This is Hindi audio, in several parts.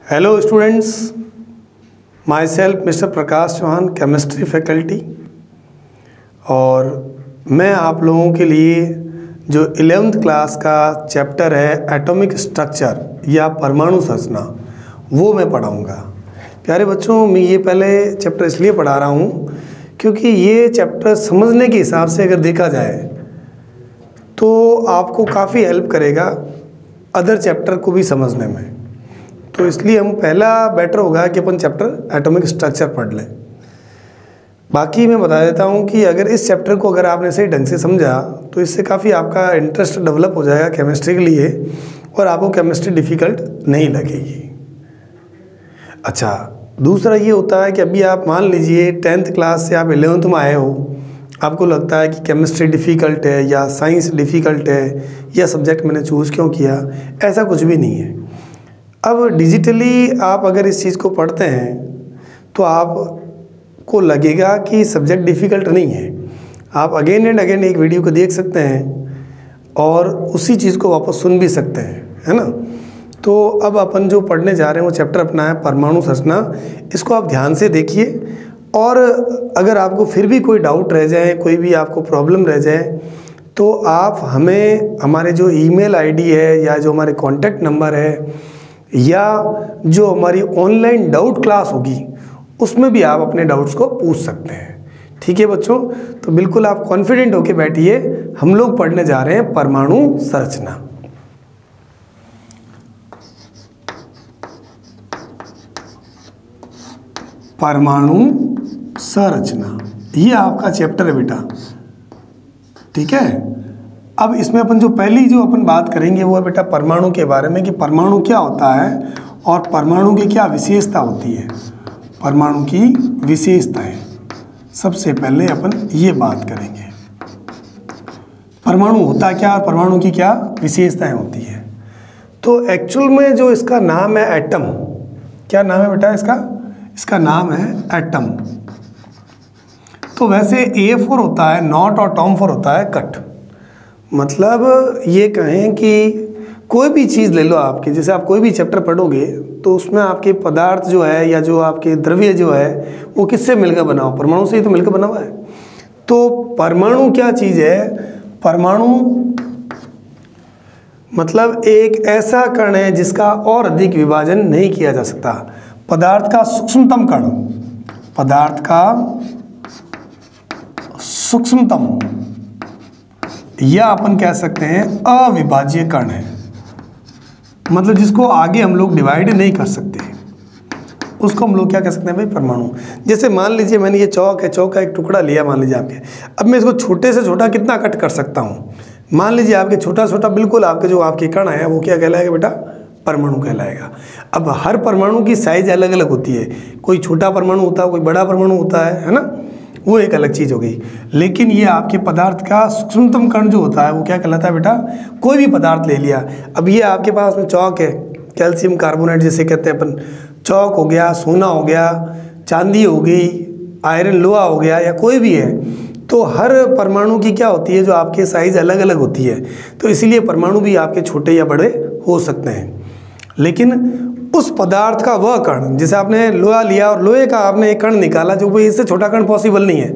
Hello students, myself mister Prakash Chauhan, chemistry faculty. और मैं आप लोगों के लिए जो 11th क्लास का चैप्टर है एटॉमिक स्ट्रक्चर या परमाणु संरचना, वो मैं पढ़ाऊँगा। प्यारे बच्चों, मैं ये पहले चैप्टर इसलिए पढ़ा रहा हूँ क्योंकि ये चैप्टर समझने के हिसाब से अगर देखा जाए तो आपको काफ़ी हेल्प करेगा अदर चैप्टर को भी समझने में। तो इसलिए हम पहला बेटर होगा कि अपन चैप्टर एटॉमिक स्ट्रक्चर पढ़ लें। बाकी मैं बता देता हूँ कि अगर इस चैप्टर को अगर आपने सही ढंग से समझा तो इससे काफ़ी आपका इंटरेस्ट डेवलप हो जाएगा केमिस्ट्री के लिए और आपको केमिस्ट्री डिफ़िकल्ट नहीं लगेगी। अच्छा, दूसरा ये होता है कि अभी आप मान लीजिए 10th क्लास से आप 11th में आए हो, आपको लगता है कि केमिस्ट्री डिफ़िकल्ट है या साइंस डिफ़िकल्ट है या सब्जेक्ट मैंने चूज़ क्यों किया, ऐसा कुछ भी नहीं है। अब डिजिटली आप अगर इस चीज़ को पढ़ते हैं तो आपको लगेगा कि सब्जेक्ट डिफ़िकल्ट नहीं है। आप अगेन एंड अगेन एक वीडियो को देख सकते हैं और उसी चीज़ को वापस सुन भी सकते हैं, है ना। तो अब अपन जो पढ़ने जा रहे हैं वो चैप्टर अपना है परमाणु संरचना। इसको आप ध्यान से देखिए और अगर आपको फिर भी कोई डाउट रह जाए, कोई भी आपको प्रॉब्लम रह जाए, तो आप हमें हमारे जो ईमेल आईडी है या जो हमारे कॉन्टैक्ट नंबर है या जो हमारी ऑनलाइन डाउट क्लास होगी उसमें भी आप अपने डाउट्स को पूछ सकते हैं। ठीक है बच्चों, तो बिल्कुल आप कॉन्फिडेंट होकर बैठिए। हम लोग पढ़ने जा रहे हैं परमाणु संरचना। परमाणु संरचना ये आपका चैप्टर है बेटा, ठीक है। अब इसमें अपन जो पहली जो अपन बात करेंगे वो है बेटा परमाणु के बारे में, कि परमाणु क्या होता है और परमाणु की क्या विशेषता होती है। परमाणु की विशेषताएं सबसे पहले अपन ये बात करेंगे, परमाणु होता क्या और परमाणु की क्या विशेषताएं होती है। तो एक्चुअल में जो इसका नाम है एटम, क्या नाम है बेटा इसका नाम है एटम। तो वैसे A4 होता है नॉट और टॉम 4 होता है कट। मतलब ये कहें कि कोई भी चीज़ ले लो आपकी, जैसे आप कोई भी चैप्टर पढ़ोगे तो उसमें आपके पदार्थ जो है या जो आपके द्रव्य जो है वो किससे मिलकर बना हो, परमाणु से ही तो मिलकर बना हुआ है। तो परमाणु क्या चीज़ है? परमाणु मतलब एक ऐसा कण है जिसका और अधिक विभाजन नहीं किया जा सकता। पदार्थ का सूक्ष्मतम कण, पदार्थ का सूक्ष्मतम या अपन कह सकते हैं अविभाज्य कण है, मतलब जिसको आगे हम लोग डिवाइड नहीं कर सकते, उसको हम लोग क्या कह सकते हैं भाई, परमाणु। जैसे मान लीजिए मैंने ये चौक है, चौक का एक टुकड़ा लिया मान लीजिए आपके। अब मैं इसको छोटे से छोटा कितना कट कर सकता हूँ। मान लीजिए आपके छोटा छोटा बिल्कुल आपके जो आपके कण है वो क्या कहलाएगा बेटा, परमाणु कहलाएगा। अब हर परमाणु की साइज अलग अलग होती है, कोई छोटा परमाणु होता है, कोई बड़ा परमाणु होता है ना, वो एक अलग चीज़ हो गई। लेकिन ये आपके पदार्थ का सूक्ष्मतम कण जो होता है वो क्या कहलाता है बेटा, कोई भी पदार्थ ले लिया। अब ये आपके पास में चौक है, कैल्शियम कार्बोनेट जिसे कहते हैं अपन, चौक हो गया, सोना हो गया, चांदी हो गई, आयरन लोहा हो गया, या कोई भी है। तो हर परमाणु की क्या होती है, जो आपके साइज़ अलग अलग होती है, तो इसीलिए परमाणु भी आपके छोटे या बड़े हो सकते हैं। लेकिन उस पदार्थ का वह कण, जैसे आपने लोहा लिया और लोहे का आपने एक कण निकाला जो कोई इससे छोटा कण पॉसिबल नहीं है,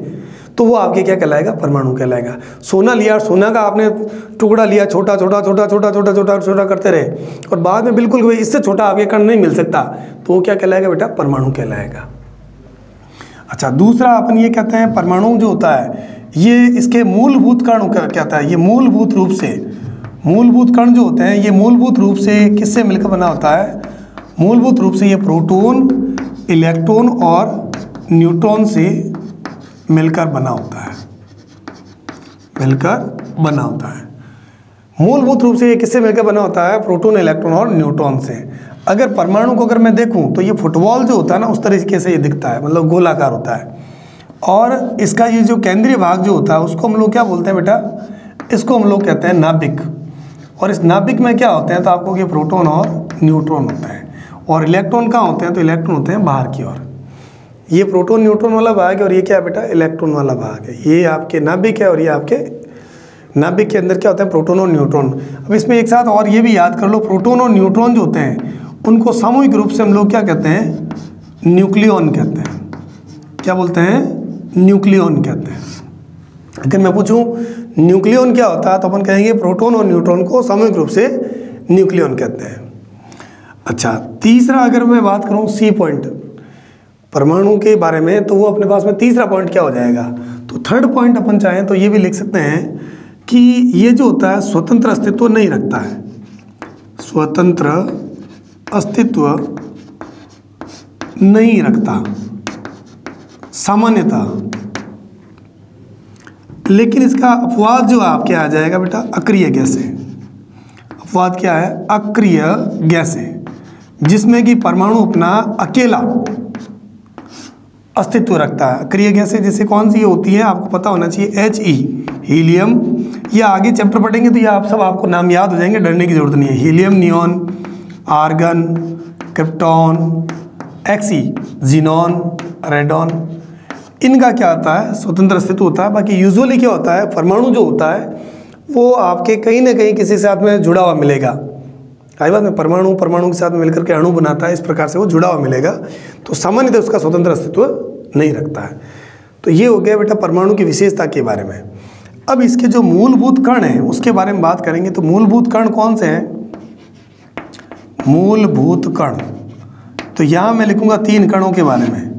तो वो आपके क्या कहलाएगा, परमाणु कहलाएगा। सोना लिया और सोना का आपने टुकड़ा लिया, छोटा छोटा छोटा छोटा छोटा छोटा छोटा करते रहे और बाद में बिल्कुल कोई इससे छोटा आपके कण नहीं मिल सकता, तो वो क्या कहलाएगा बेटा, परमाणु कहलाएगा। अच्छा, दूसरा अपन ये कहते हैं परमाणु जो होता है ये इसके मूलभूत कण क्या होता है, ये मूलभूत रूप से, मूलभूत कण जो होते हैं ये मूलभूत रूप से किससे मिलकर बना होता है, मूलभूत रूप से ये प्रोटॉन, इलेक्ट्रॉन और न्यूट्रॉन से मिलकर बना होता है, मिलकर बना होता है। मूलभूत रूप से ये किससे मिलकर बना होता है, प्रोटॉन, इलेक्ट्रॉन और न्यूट्रॉन से। अगर परमाणु को अगर मैं देखूं तो ये फुटबॉल जो होता है ना उस तरीके से ये दिखता है, मतलब गोलाकार होता है। और इसका ये जो केंद्रीय भाग जो होता है उसको हम लोग क्या बोलते हैं बेटा, इसको हम लोग कहते हैं नाभिक। और इस नाभिक में क्या होते हैं, तो आपको ये प्रोटॉन और न्यूट्रॉन होता है। और इलेक्ट्रॉन कहाँ होते हैं, तो इलेक्ट्रॉन होते हैं बाहर की ओर। ये प्रोटॉन न्यूट्रॉन वाला भाग है और ये क्या है बेटा, इलेक्ट्रॉन वाला भाग है। ये आपके नाभिक है और ये आपके नाभिक के अंदर क्या होता है, प्रोटॉन और न्यूट्रॉन। अब इसमें एक साथ और ये भी याद कर लो, प्रोटॉन और न्यूट्रॉन जो होते हैं उनको सामूहिक रूप से हम लोग क्या कहते हैं? न्यूक्लियॉन कहते हैं। क्या बोलते हैं? न्यूक्लियॉन कहते हैं। अगर मैं पूछूं न्यूक्लियॉन क्या होता है तो अपन कहेंगे प्रोटॉन और न्यूट्रॉन को सामूहिक रूप से न्यूक्लियॉन कहते हैं। अच्छा, तीसरा अगर मैं बात करूं सी पॉइंट परमाणु के बारे में, तो वो अपने पास में तीसरा पॉइंट क्या हो जाएगा? तो थर्ड पॉइंट अपन चाहें तो ये भी लिख सकते हैं कि ये जो होता है स्वतंत्र अस्तित्व नहीं रखता है। स्वतंत्र अस्तित्व नहीं रखता सामान्यतः, लेकिन इसका अपवाद जो आपके आ जाएगा बेटा अक्रिय गैसें। अपवाद क्या है? अक्रिय गैसें, जिसमें कि परमाणु अपना अकेला अस्तित्व रखता है। अक्रिय गैसें जैसे कौन सी होती है आपको पता होना चाहिए, He, हीलियम। या आगे चैप्टर पढ़ेंगे तो ये आप सब आपको नाम याद हो जाएंगे, डरने की जरूरत नहीं है। Helium, neon, argon, krypton, Xe, xenon, radon, इनका क्या होता है? स्वतंत्र अस्तित्व होता है। बाकी यूजुअली क्या होता है, परमाणु जो होता है वो आपके कहीं ना कहीं किसी साथ में जुड़ा हुआ मिलेगा। आई बात में, परमाणु के साथ में मिलकर के अणु बनाता है, इस प्रकार से वो जुड़ा हुआ मिलेगा। तो सामान्यतः उसका स्वतंत्र अस्तित्व नहीं रखता है। तो ये हो गया बेटा परमाणु की विशेषता के बारे में। अब इसके जो मूलभूत कण हैं उसके बारे में बात करेंगे। तो मूलभूत कण कौन से हैं? मूलभूत कण, तो यहाँ मैं लिखूंगा 3 कणों के बारे में।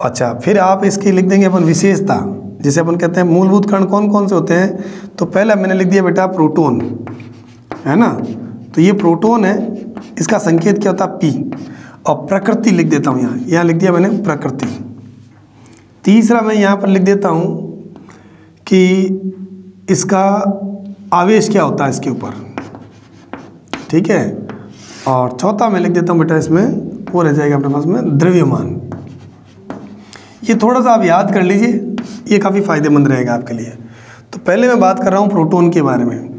अच्छा, फिर आप इसकी लिख देंगे अपन विशेषता, जिसे अपन कहते हैं मूलभूत कण कौन कौन से होते हैं। तो पहला मैंने लिख दिया बेटा प्रोटॉन, है ना। तो ये प्रोटॉन है, इसका संकेत क्या होता है? P। और प्रकृति लिख देता हूँ यहाँ लिख दिया मैंने प्रकृति। तीसरा मैं यहाँ पर लिख देता हूँ कि इसका आवेश क्या होता है इसके ऊपर, ठीक है। और चौथा मैं लिख देता हूँ बेटा इसमें, वो रह जाएगा अपने पास में द्रव्यमान। ये थोड़ा सा आप याद कर लीजिए, ये काफ़ी फायदेमंद रहेगा आपके लिए। तो पहले मैं बात कर रहा हूँ प्रोटॉन के बारे में।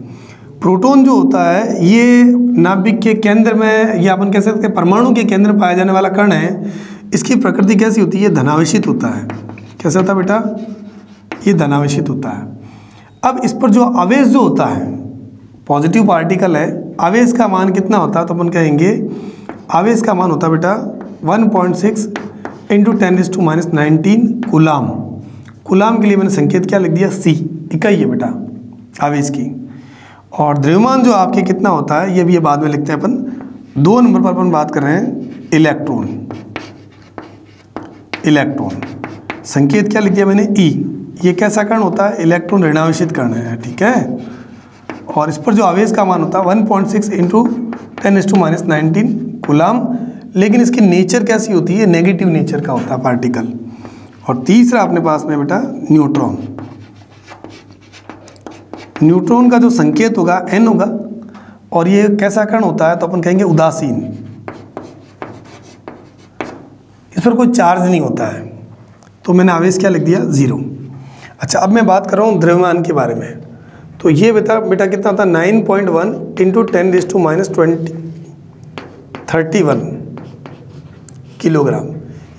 प्रोटॉन जो होता है ये नाभिक के केंद्र में, या अपन कह सकते हैं परमाणु के केंद्र में पाया जाने वाला कण है। इसकी प्रकृति कैसी होती है? धनावेशित होता है। कैसा होता है बेटा? ये धनावेशित होता है। अब इस पर जो आवेश जो होता है, पॉजिटिव पार्टिकल है, आवेश का मान कितना होता है? तो अपन कहेंगे आवेश का मान होता है बेटा 1.6 × 10⁻⁹ कूलाम। कूलाम के लिए मैंने संकेत क्या लिख दिया? C, इकाई है बेटा आवेश की। और द्रव्यमान जो आपके कितना होता है ये भी बाद में लिखते हैं अपन। 2 नंबर पर अपन बात कर रहे हैं इलेक्ट्रॉन। इलेक्ट्रॉन संकेत क्या लिख दिया मैंने? E। ये कैसा कण होता है? इलेक्ट्रॉन ऋणावेशित कण है, ठीक है। और इस पर जो आवेश का मान होता है 1.6 × 10⁻⁹ कूलाम। लेकिन इसकी नेचर कैसी होती है? नेगेटिव नेचर का होता है पार्टिकल। और तीसरा अपने पास में बेटा न्यूट्रॉन। न्यूट्रॉन का जो संकेत होगा N होगा। और ये कैसा कण होता है? तो अपन कहेंगे उदासीन। इस पर कोई चार्ज नहीं होता है, तो मैंने आवेश क्या लिख दिया? 0। अच्छा, अब मैं बात कर रहा हूँ द्रव्यमान के बारे में। तो ये बेटा कितना था? 9.1 × 10⁻31 किलोग्राम।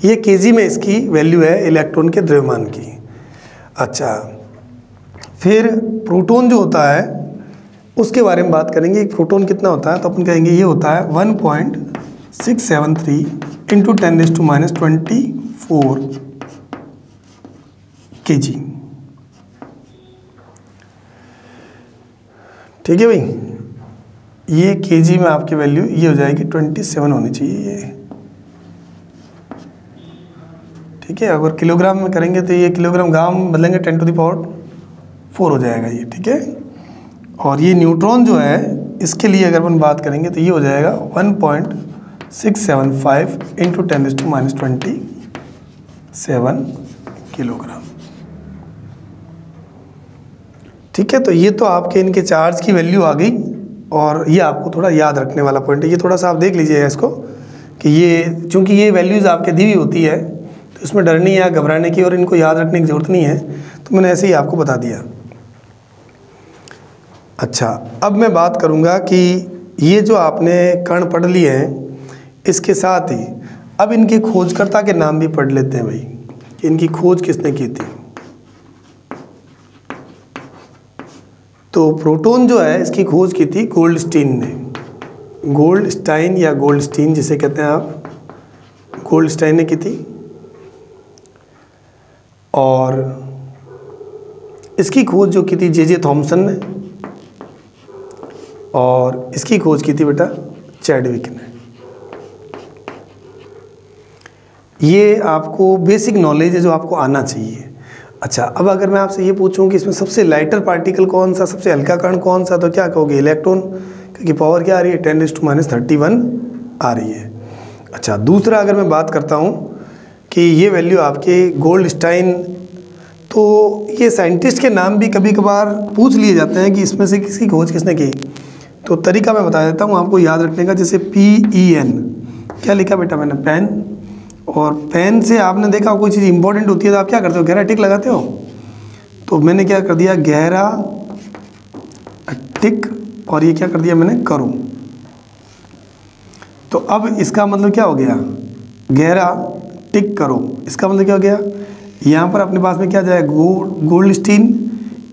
ये केजी में इसकी वैल्यू है इलेक्ट्रॉन के द्रव्यमान की। अच्छा, फिर प्रोटॉन जो होता है उसके बारे में बात करेंगे। प्रोटॉन कितना होता है? तो अपन कहेंगे ये होता है 1.673 × 10⁻24 kg। ठीक है भाई, ये केजी में आपकी वैल्यू ये हो जाएगी 27 होनी चाहिए ये, ठीक है। अगर किलोग्राम में करेंगे तो ये किलोग्राम ग्राम में बदलेंगे 10⁴ हो जाएगा ये, ठीक है। और ये न्यूट्रॉन जो है इसके लिए अगर अपन बात करेंगे तो ये हो जाएगा 1.675 × 10⁻27 किलोग्राम, ठीक है। तो ये तो आपके इनके चार्ज की वैल्यू आ गई। और ये आपको थोड़ा याद रखने वाला पॉइंट है, ये थोड़ा सा आप देख लीजिए इसको कि ये चूँकि ये वैल्यूज़ आपके दी हुई होती है तो इसमें डरने या घबराने की और इनको याद रखने की ज़रूरत नहीं है, तो मैंने ऐसे ही आपको बता दिया। अच्छा, अब मैं बात करूँगा कि ये जो आपने कण पढ़ लिए हैं इसके साथ ही अब इनके खोजकर्ता के नाम भी पढ़ लेते हैं भाई, कि इनकी खोज किसने की थी। तो प्रोटॉन जो है इसकी खोज की थी गोल्डस्टीन ने। गोल्डस्टाइन या गोल्डस्टीन जिसे कहते हैं आप, गोल्डस्टाइन ने की थी। और इसकी खोज जो की थी जे थॉमसन ने, और इसकी खोज की थी बेटा चैडविक ने। ये आपको बेसिक नॉलेज है जो आपको आना चाहिए। अच्छा, अब अगर मैं आपसे ये पूछूं कि इसमें सबसे लाइटर पार्टिकल कौन सा, सबसे हल्का कण कौन सा, तो क्या कहोगे? इलेक्ट्रॉन, क्योंकि पावर क्या आ रही है? 10⁻³ आ रही है। अच्छा, दूसरा अगर मैं बात करता हूँ कि ये वैल्यू आपके गोल्डस्टाइन, तो ये साइंटिस्ट के नाम भी कभी कभार पूछ लिए जाते हैं कि इसमें से किसकी खोज किसने की। तो तरीका मैं बता देता हूँ आपको याद रखने का। जैसे PEN, क्या लिखा बेटा मैंने? पेन। और पेन से आपने देखा कोई चीज़ इंपॉर्टेंट होती है तो आप क्या करते हो? गहरा टिक लगाते हो। तो मैंने क्या कर दिया? गहरा टिक, और ये क्या कर दिया मैंने? करो। तो अब इसका मतलब क्या हो गया? गहरा टिक करो, इसका मतलब क्या हो गया? यहाँ पर अपने पास में क्या जाएगा? गोल्डस्टीन।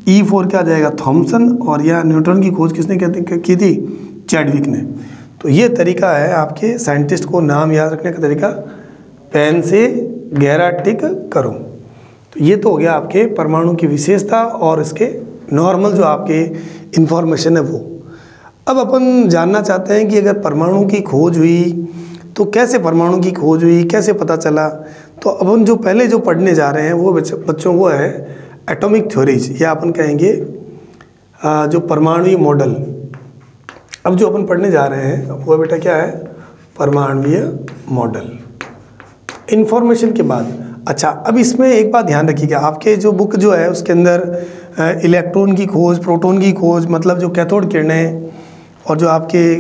E4 क्या जाएगा? थॉमसन। और यह न्यूट्रॉन की खोज किसने की थी? चैडविक ने। तो ये तरीका है आपके साइंटिस्ट को नाम याद रखने का तरीका, पेन से गहरा टिक करो। तो ये तो हो गया आपके परमाणु की विशेषता और इसके नॉर्मल जो आपके इंफॉर्मेशन है वो। अब अपन जानना चाहते हैं कि अगर परमाणु की खोज हुई तो कैसे परमाणु की खोज हुई, कैसे पता चला। तो अपन जो पहले जो पढ़ने जा रहे हैं वो बच्चों को है एटॉमिक थ्योरीज, या अपन कहेंगे जो परमाणुवीय मॉडल। अब जो अपन पढ़ने जा रहे हैं वो बेटा क्या है? परमाणुवीय मॉडल। इन्फॉर्मेशन के बाद, अच्छा अब इसमें एक बात ध्यान रखिएगा, आपके जो बुक जो है उसके अंदर इलेक्ट्रॉन की खोज, प्रोटॉन की खोज, मतलब जो कैथोड किरणें और जो आपके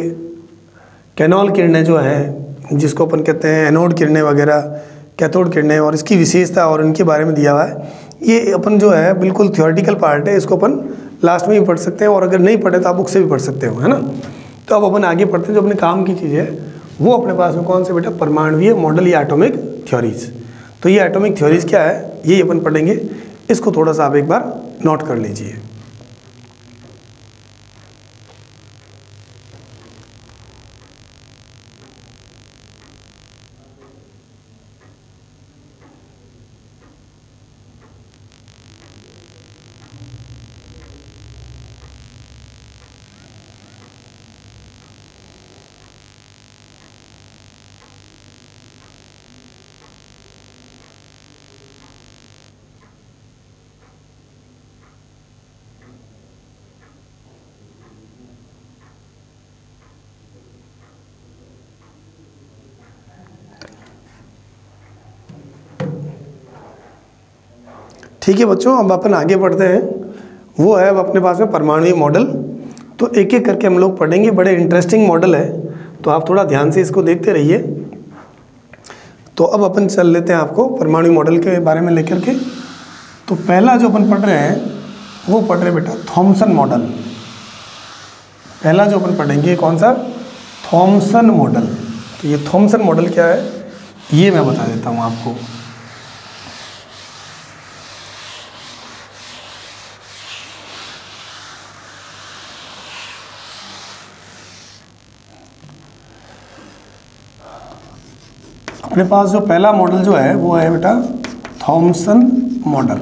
कैनोल किरणें जो हैं जिसको अपन कहते हैं एनोड किरणें वगैरह, कैथोड किरणें और इसकी विशेषता और इनके बारे में दिया हुआ है। ये अपन जो है बिल्कुल थ्योरेटिकल पार्ट है, इसको अपन लास्ट में भी पढ़ सकते हैं, और अगर नहीं पढ़े तो आप बुक से भी पढ़ सकते हो, है ना। तो अब अपन आगे पढ़ते हैं। जो अपने काम की चीज़ है वो अपने पास में कौन से बेटा? परमाणुवीय मॉडल या एटॉमिक थ्योरीज। तो ये एटॉमिक थ्योरीज क्या है ये अपन पढ़ेंगे, इसको थोड़ा सा आप एक बार नोट कर लीजिए। ठीक है बच्चों, अब अपन आगे बढ़ते हैं। वो है अब अपने पास में परमाणुवीय मॉडल। तो एक एक करके हम लोग पढ़ेंगे, बड़े इंटरेस्टिंग मॉडल है, तो आप थोड़ा ध्यान से इसको देखते रहिए। तो अब अपन चल लेते हैं आपको परमाणु मॉडल के बारे में लेकर के। तो पहला जो अपन पढ़ रहे हैं वो पढ़ रहे बेटा थॉमसन मॉडल। पहला जो अपन पढ़ेंगे कौन सा? Thompson model. तो ये थॉमसन मॉडल क्या है ये मैं बता देता हूँ आपको। अपने पास जो पहला मॉडल जो है वो है बेटा थॉमसन मॉडल।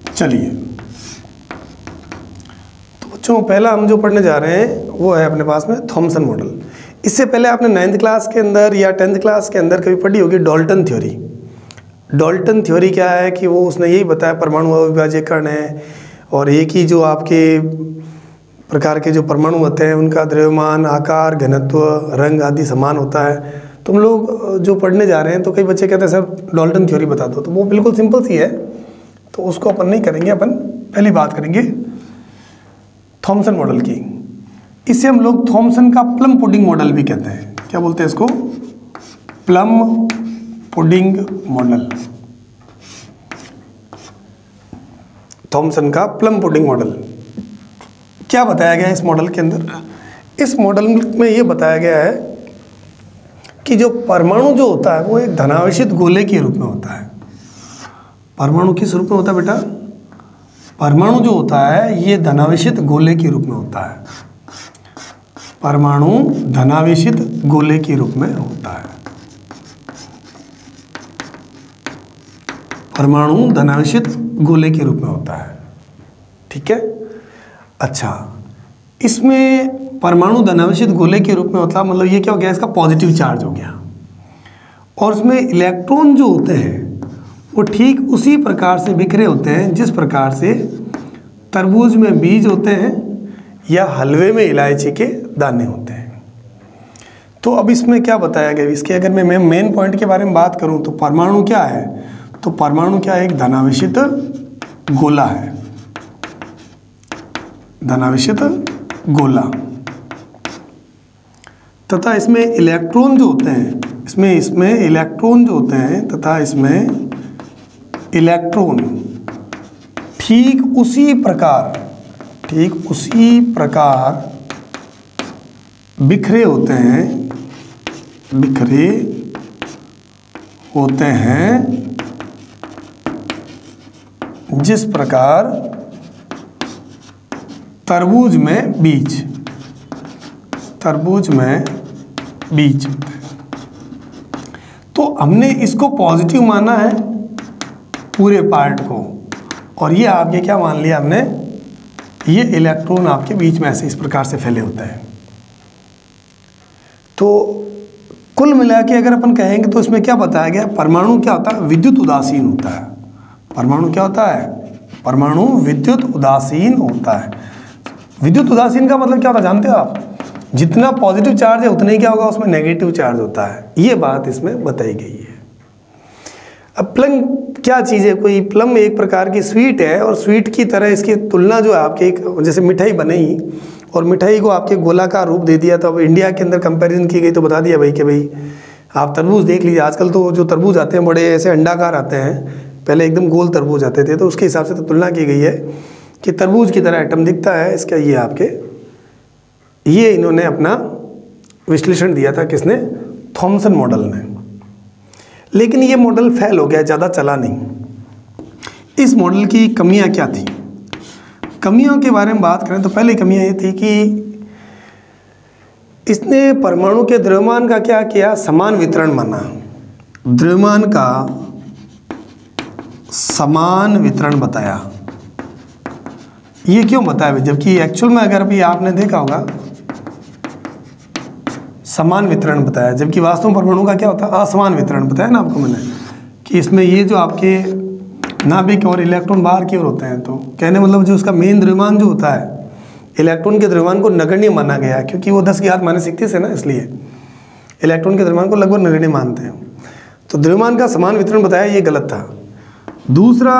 चलिए, तो बच्चों पहला हम जो पढ़ने जा रहे हैं वो है अपने पास में थॉमसन मॉडल। इससे पहले आपने 9th क्लास के अंदर या 10th क्लास के अंदर कभी पढ़ी होगी डाल्टन थ्योरी। डाल्टन थ्योरी क्या है कि वो उसने यही बताया परमाणु अविभाज्यकरण है, और एक ही जो आपके प्रकार के जो परमाणु होते हैं उनका द्रव्यमान, आकार, घनत्व, रंग आदि समान होता है। तुम लोग जो पढ़ने जा रहे हैं तो कई बच्चे कहते हैं सर डाल्टन थ्योरी बता दो, तो वो बिल्कुल सिंपल सी है, तो उसको अपन नहीं करेंगे। अपन पहली बात करेंगे थॉमसन मॉडल की। इसे हम लोग थॉमसन का प्लम पुडिंग मॉडल भी कहते हैं। क्या बोलते हैं इसको? Plum pudding model. थॉमसन का प्लम पुडिंग मॉडल। क्या बताया गया है इस मॉडल के अंदर? इस मॉडल में ये बताया गया है कि जो परमाणु जो होता है वो एक धनावेशित गोले के रूप में होता है। परमाणु किस रूप में होता है बेटा? परमाणु जो होता है ये धनावेशित गोले के रूप में होता है। परमाणु धनावेशित गोले के रूप में होता है। परमाणु धनावेशित गोले के रूप में होता है। ठीक है। अच्छा, इसमें परमाणु धनावेशित गोले के रूप में होता है, मतलब ये क्या हो गया, इसका पॉजिटिव चार्ज हो गया। और उसमें इलेक्ट्रॉन जो होते हैं वो ठीक उसी प्रकार से बिखरे होते हैं जिस प्रकार से तरबूज में बीज होते हैं या हलवे में इलायची के दाने होते हैं। तो अब इसमें क्या बताया गया, इसके अगर मैं मेन पॉइंट के बारे में बात करूं तो परमाणु क्या है, तो परमाणु क्या है, एक धनावेशित गोला है, धनावेशित गोला, तथा इसमें इलेक्ट्रॉन जो होते हैं, इसमें इलेक्ट्रॉन जो होते हैं तथा इसमें इलेक्ट्रॉन ठीक उसी प्रकार बिखरे होते हैं जिस प्रकार तरबूज में बीज होते हैं। तो हमने इसको पॉजिटिव माना है पूरे पार्ट को, और ये आपके क्या मान लिया हमने, ये इलेक्ट्रॉन आपके बीच में ऐसे इस प्रकार से फैले होते हैं। तो कुल मिला के अगर अपन कहेंगे तो इसमें क्या बताया गया, परमाणु क्या होता है, विद्युत उदासीन होता है। परमाणु क्या होता है, परमाणु विद्युत उदासीन होता है। विद्युत उदासीन का मतलब क्या होता है जानते हो आप, जितना पॉजिटिव चार्ज है उतना ही क्या होगा उसमें नेगेटिव चार्ज होता है। ये बात इसमें बताई गई है। अब प्लम क्या चीज़ है, कोई प्लम एक प्रकार की स्वीट है, और स्वीट की तरह इसकी तुलना जो है आपके एक जैसे मिठाई बनी और मिठाई को आपके गोलाकार रूप दे दिया, तो अब इंडिया के अंदर कंपैरिजन की गई तो बता दिया भाई कि भाई आप तरबूज देख लीजिए, आजकल तो जो तरबूज आते हैं बड़े ऐसे अंडाकार आते हैं, पहले एकदम गोल तरबूज आते थे, तो उसके हिसाब से तो तुलना की गई है कि तरबूज की तरह आइटम दिखता है इसका। ये आपके ये इन्होंने अपना विश्लेषण दिया था, किसने, थॉमसन मॉडल ने। लेकिन ये मॉडल फेल हो गया, ज़्यादा चला नहीं। इस मॉडल की कमियां क्या थी, कमियों के बारे में बात करें तो पहली कमियां ये थी कि इसने परमाणु के द्रव्यमान का क्या किया, समान वितरण माना। द्रव्यमान का समान वितरण बताया। ये क्यों बताया, जबकि एक्चुअल में अगर अभी आपने देखा होगा समान वितरण बताया, जबकि वास्तव में परमाणु का क्या होता है, असमान वितरण बताया ना आपको मैंने, कि इसमें ये जो आपके नाभिक और इलेक्ट्रॉन बाहर की ओर होते हैं। तो कहने मतलब जो उसका मेन द्रव्यमान जो होता है, इलेक्ट्रॉन के द्रव्यमान को नगण्य माना गया, क्योंकि वो 10⁻31 है ना, इसलिए इलेक्ट्रॉन के द्रव्यमान को लगभग नगण्य मानते हैं। तो द्रव्यमान का समान वितरण बताया, ये गलत था। दूसरा,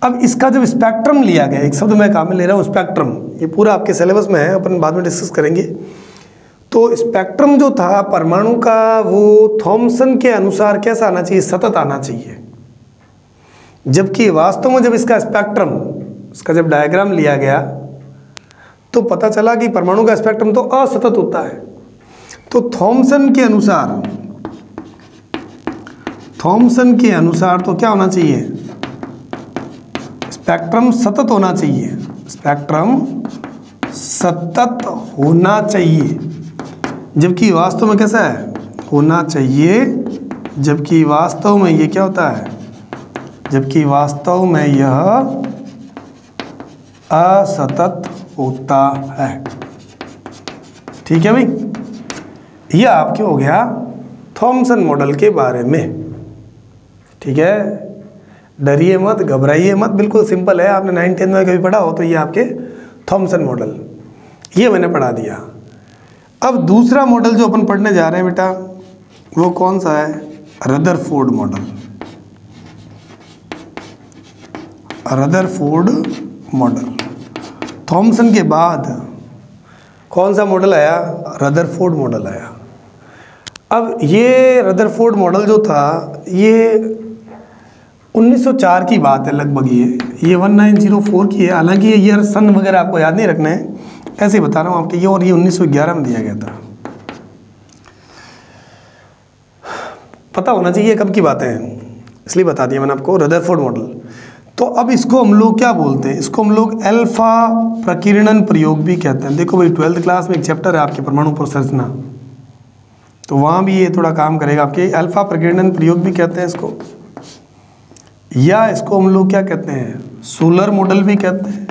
अब इसका जब स्पेक्ट्रम लिया गया, एक शब्द मैं काम में ले रहा हूँ स्पेक्ट्रम, ये पूरा आपके सिलेबस में है, अपन बाद में डिस्कस करेंगे। तो स्पेक्ट्रम जो था परमाणु का, वो थॉमसन के अनुसार कैसा आना चाहिए, सतत आना चाहिए। जबकि वास्तव में जब इसका स्पेक्ट्रम, इसका जब डायग्राम लिया गया तो पता चला कि परमाणु का स्पेक्ट्रम तो असतत होता है। तो थॉमसन के अनुसार तो क्या होना चाहिए, स्पेक्ट्रम सतत होना चाहिए, स्पेक्ट्रम सतत होना चाहिए। जबकि वास्तव में कैसा है, होना चाहिए, जबकि वास्तव में ये क्या होता है, जबकि वास्तव में यह असतत होता है। ठीक है भाई, यह आपके हो गया थॉमसन मॉडल के बारे में। ठीक है, डरिए मत, घबराइए मत, बिल्कुल सिंपल है। आपने 9th 10th में कभी पढ़ा हो तो ये आपके थॉमसन मॉडल, ये मैंने पढ़ा दिया। अब दूसरा मॉडल जो अपन पढ़ने जा रहे हैं बेटा, वो कौन सा है, Rutherford model. Rutherford model, Thomson के बाद कौन सा मॉडल आया, रदरफोर्ड मॉडल आया। अब ये रदरफोर्ड मॉडल जो था, ये 1904 की बात है लगभग, ये 1904 की है। हालांकि ये ईयर सन वगैरह आपको याद नहीं रखना है, ऐसे ही बता रहा हूँ आपके, ये और ये 1911 में दिया गया था। पता होना चाहिए कब की बातें हैं, इसलिए बता दिया मैंने आपको, रदरफोर्ड मॉडल। तो अब इसको हम लोग क्या बोलते हैं, इसको हम लोग अल्फा प्रकीर्णन प्रयोग भी कहते हैं। देखो भाई 12th क्लास में एक चैप्टर है आपके परमाणु प्रसंरचना, तो वहाँ भी ये थोड़ा काम करेगा आपके। अल्फा प्रकीर्णन प्रयोग भी कहते हैं इसको, या इसको हम लोग क्या कहते हैं, सोलर मॉडल भी कहते हैं,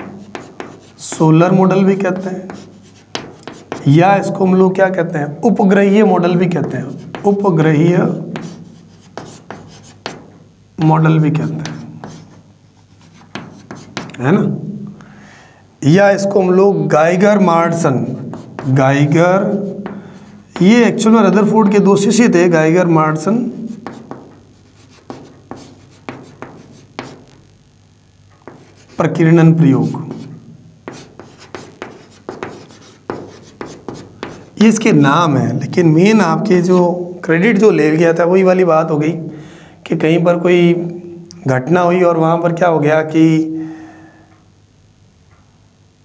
सोलर मॉडल भी कहते हैं, या इसको हम लोग क्या कहते हैं, उपग्रहीय मॉडल भी कहते हैं, उपग्रहीय मॉडल भी कहते हैं, है ना। या इसको हम लोग गाइगर मार्डसन, गाइगर, ये एक्चुअल में रदरफोर्ड के 2 शिष्य थे, गाइगर मार्डसन, प्रकीर्णन प्रयोग, ये इसके नाम है। लेकिन मेन आपके जो क्रेडिट जो ले गया था वही वाली बात हो गई कि कहीं पर कोई घटना हुई और वहाँ पर क्या हो गया कि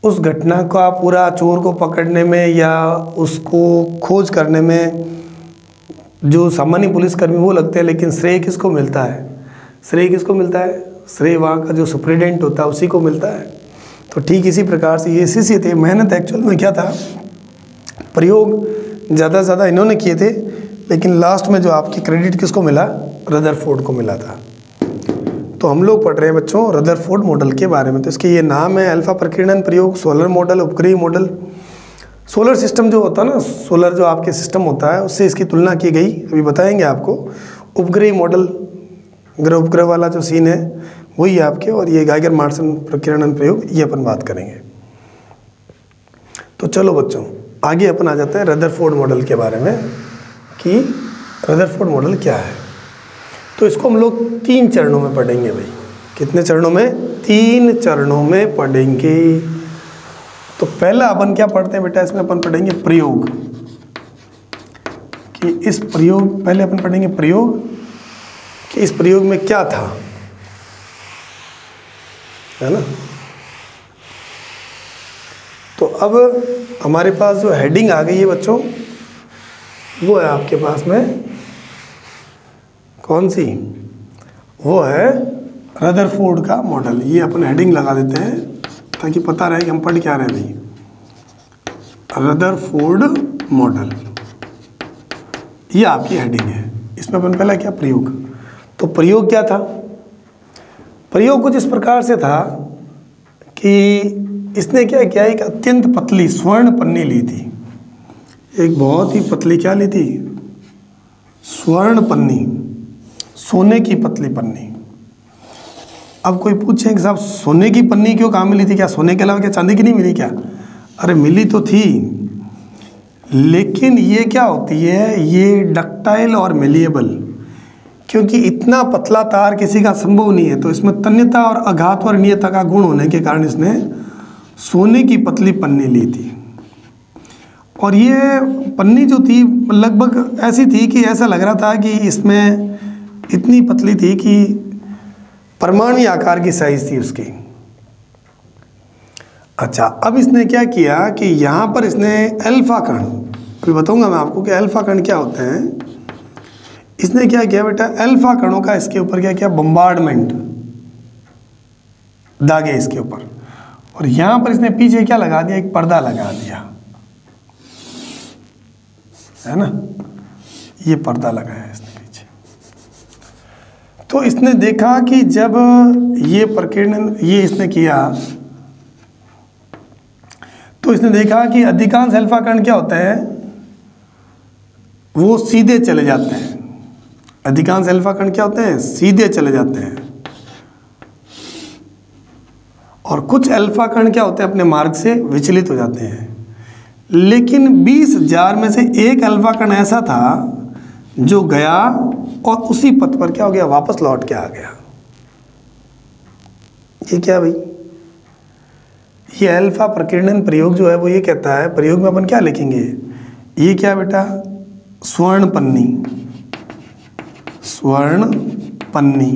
उस घटना का पूरा चोर को पकड़ने में या उसको खोज करने में जो सामान्य पुलिसकर्मी वो लगते हैं, लेकिन श्रेय किसको मिलता है, श्रेय किसको मिलता है, श्रेय वहाँ का जो सुप्रिटेंडेंट होता है उसी को मिलता है। तो ठीक इसी प्रकार से ये इसी थे। मेहनत एक्चुअल में क्या था, प्रयोग ज़्यादा से ज़्यादा इन्होंने किए थे, लेकिन लास्ट में जो आपकी क्रेडिट किसको मिला, रदरफोर्ड को मिला था। तो हम लोग पढ़ रहे हैं बच्चों रदरफोर्ड मॉडल के बारे में। तो इसके ये नाम है अल्फा प्रकीर्णन प्रयोग, सोलर मॉडल, उपग्रही मॉडल। सोलर सिस्टम जो होता है ना, सोलर जो आपके सिस्टम होता है उससे इसकी तुलना की गई, अभी बताएंगे आपको। उपग्रही मॉडल, ग्रह उपग्रह वाला जो सीन है वही आपके, और ये गाइगर मार्डसन प्रकीर्णन प्रयोग ये अपन बात करेंगे। तो चलो बच्चों आगे अपन आ जाते हैं रदरफोर्ड मॉडल के बारे में कि रदरफोर्ड मॉडल क्या है। तो इसको हम लोग 3 चरणों में पढ़ेंगे भाई। कितने चरणों में, 3 चरणों में पढ़ेंगे। तो पहला अपन क्या पढ़ते हैं बेटा, इसमें अपन पढ़ेंगे प्रयोग, कि इस प्रयोग, पहले अपन पढ़ेंगे प्रयोग कि इस प्रयोग में क्या था, है ना। तो अब हमारे पास जो हेडिंग आ गई है बच्चों, वो है आपके पास में कौन सी, वो है रदरफोर्ड का मॉडल। ये अपन हेडिंग लगा देते हैं ताकि पता रहे कि हम पढ़ क्या रहे हैं भाई। रदरफोर्ड मॉडल, ये आपकी हेडिंग है। इसमें अपन पहला क्या, प्रयोग। तो प्रयोग क्या था, प्रयोग कुछ इस प्रकार से था कि इसने क्या किया, एक अत्यंत पतली स्वर्ण पन्नी ली थी, एक बहुत ही पतली क्या ली थी, स्वर्ण पन्नी, सोने की पतली पन्नी। अब कोई पूछे कि साहब सोने की पन्नी क्यों, कहाँ मिली थी, क्या सोने के अलावा क्या चांदी की नहीं मिली क्या? अरे मिली तो थी, लेकिन ये क्या होती है, ये डक्टाइल और मेलिएबल, क्योंकि इतना पतला तार किसी का संभव नहीं है। तो इसमें तन्यता और आघातवर्णीयता का गुण होने के कारण इसने सोने की पतली पन्नी ली थी। और ये पन्नी जो थी लगभग ऐसी थी कि ऐसा लग रहा था कि इसमें इतनी पतली थी कि परमाणु आकार की साइज थी उसकी। अच्छा, अब इसने क्या किया कि यहाँ पर इसने अल्फा कण, अभी बताऊंगा मैं आपको कि अल्फा कण क्या होते हैं। इसने क्या किया बेटा, अल्फा कणों का इसके ऊपर क्या किया, बम्बार्डमेंट दागे इसके ऊपर, और यहाँ पर इसने पीछे क्या लगा दिया, एक पर्दा लगा दिया, है ना, ये पर्दा लगाया इसने पीछे। तो इसने देखा कि जब ये प्रकीर्णन ये इसने किया तो इसने देखा कि अधिकांश अल्फा कण क्या होते हैं, वो सीधे चले जाते हैं। अधिकांश अल्फा कण क्या होते हैं, सीधे चले जाते हैं। और कुछ अल्फा कण क्या होते हैं, अपने मार्ग से विचलित हो जाते हैं। लेकिन 20,000 में से एक अल्फा कण ऐसा था जो गया और उसी पथ पर क्या हो गया, वापस लौट के आ गया। ये क्या भाई, ये अल्फा प्रकीर्णन प्रयोग जो है वो ये कहता है, प्रयोग में अपन क्या लिखेंगे, ये क्या बेटा, स्वर्ण पन्नी, स्वर्ण पन्नी।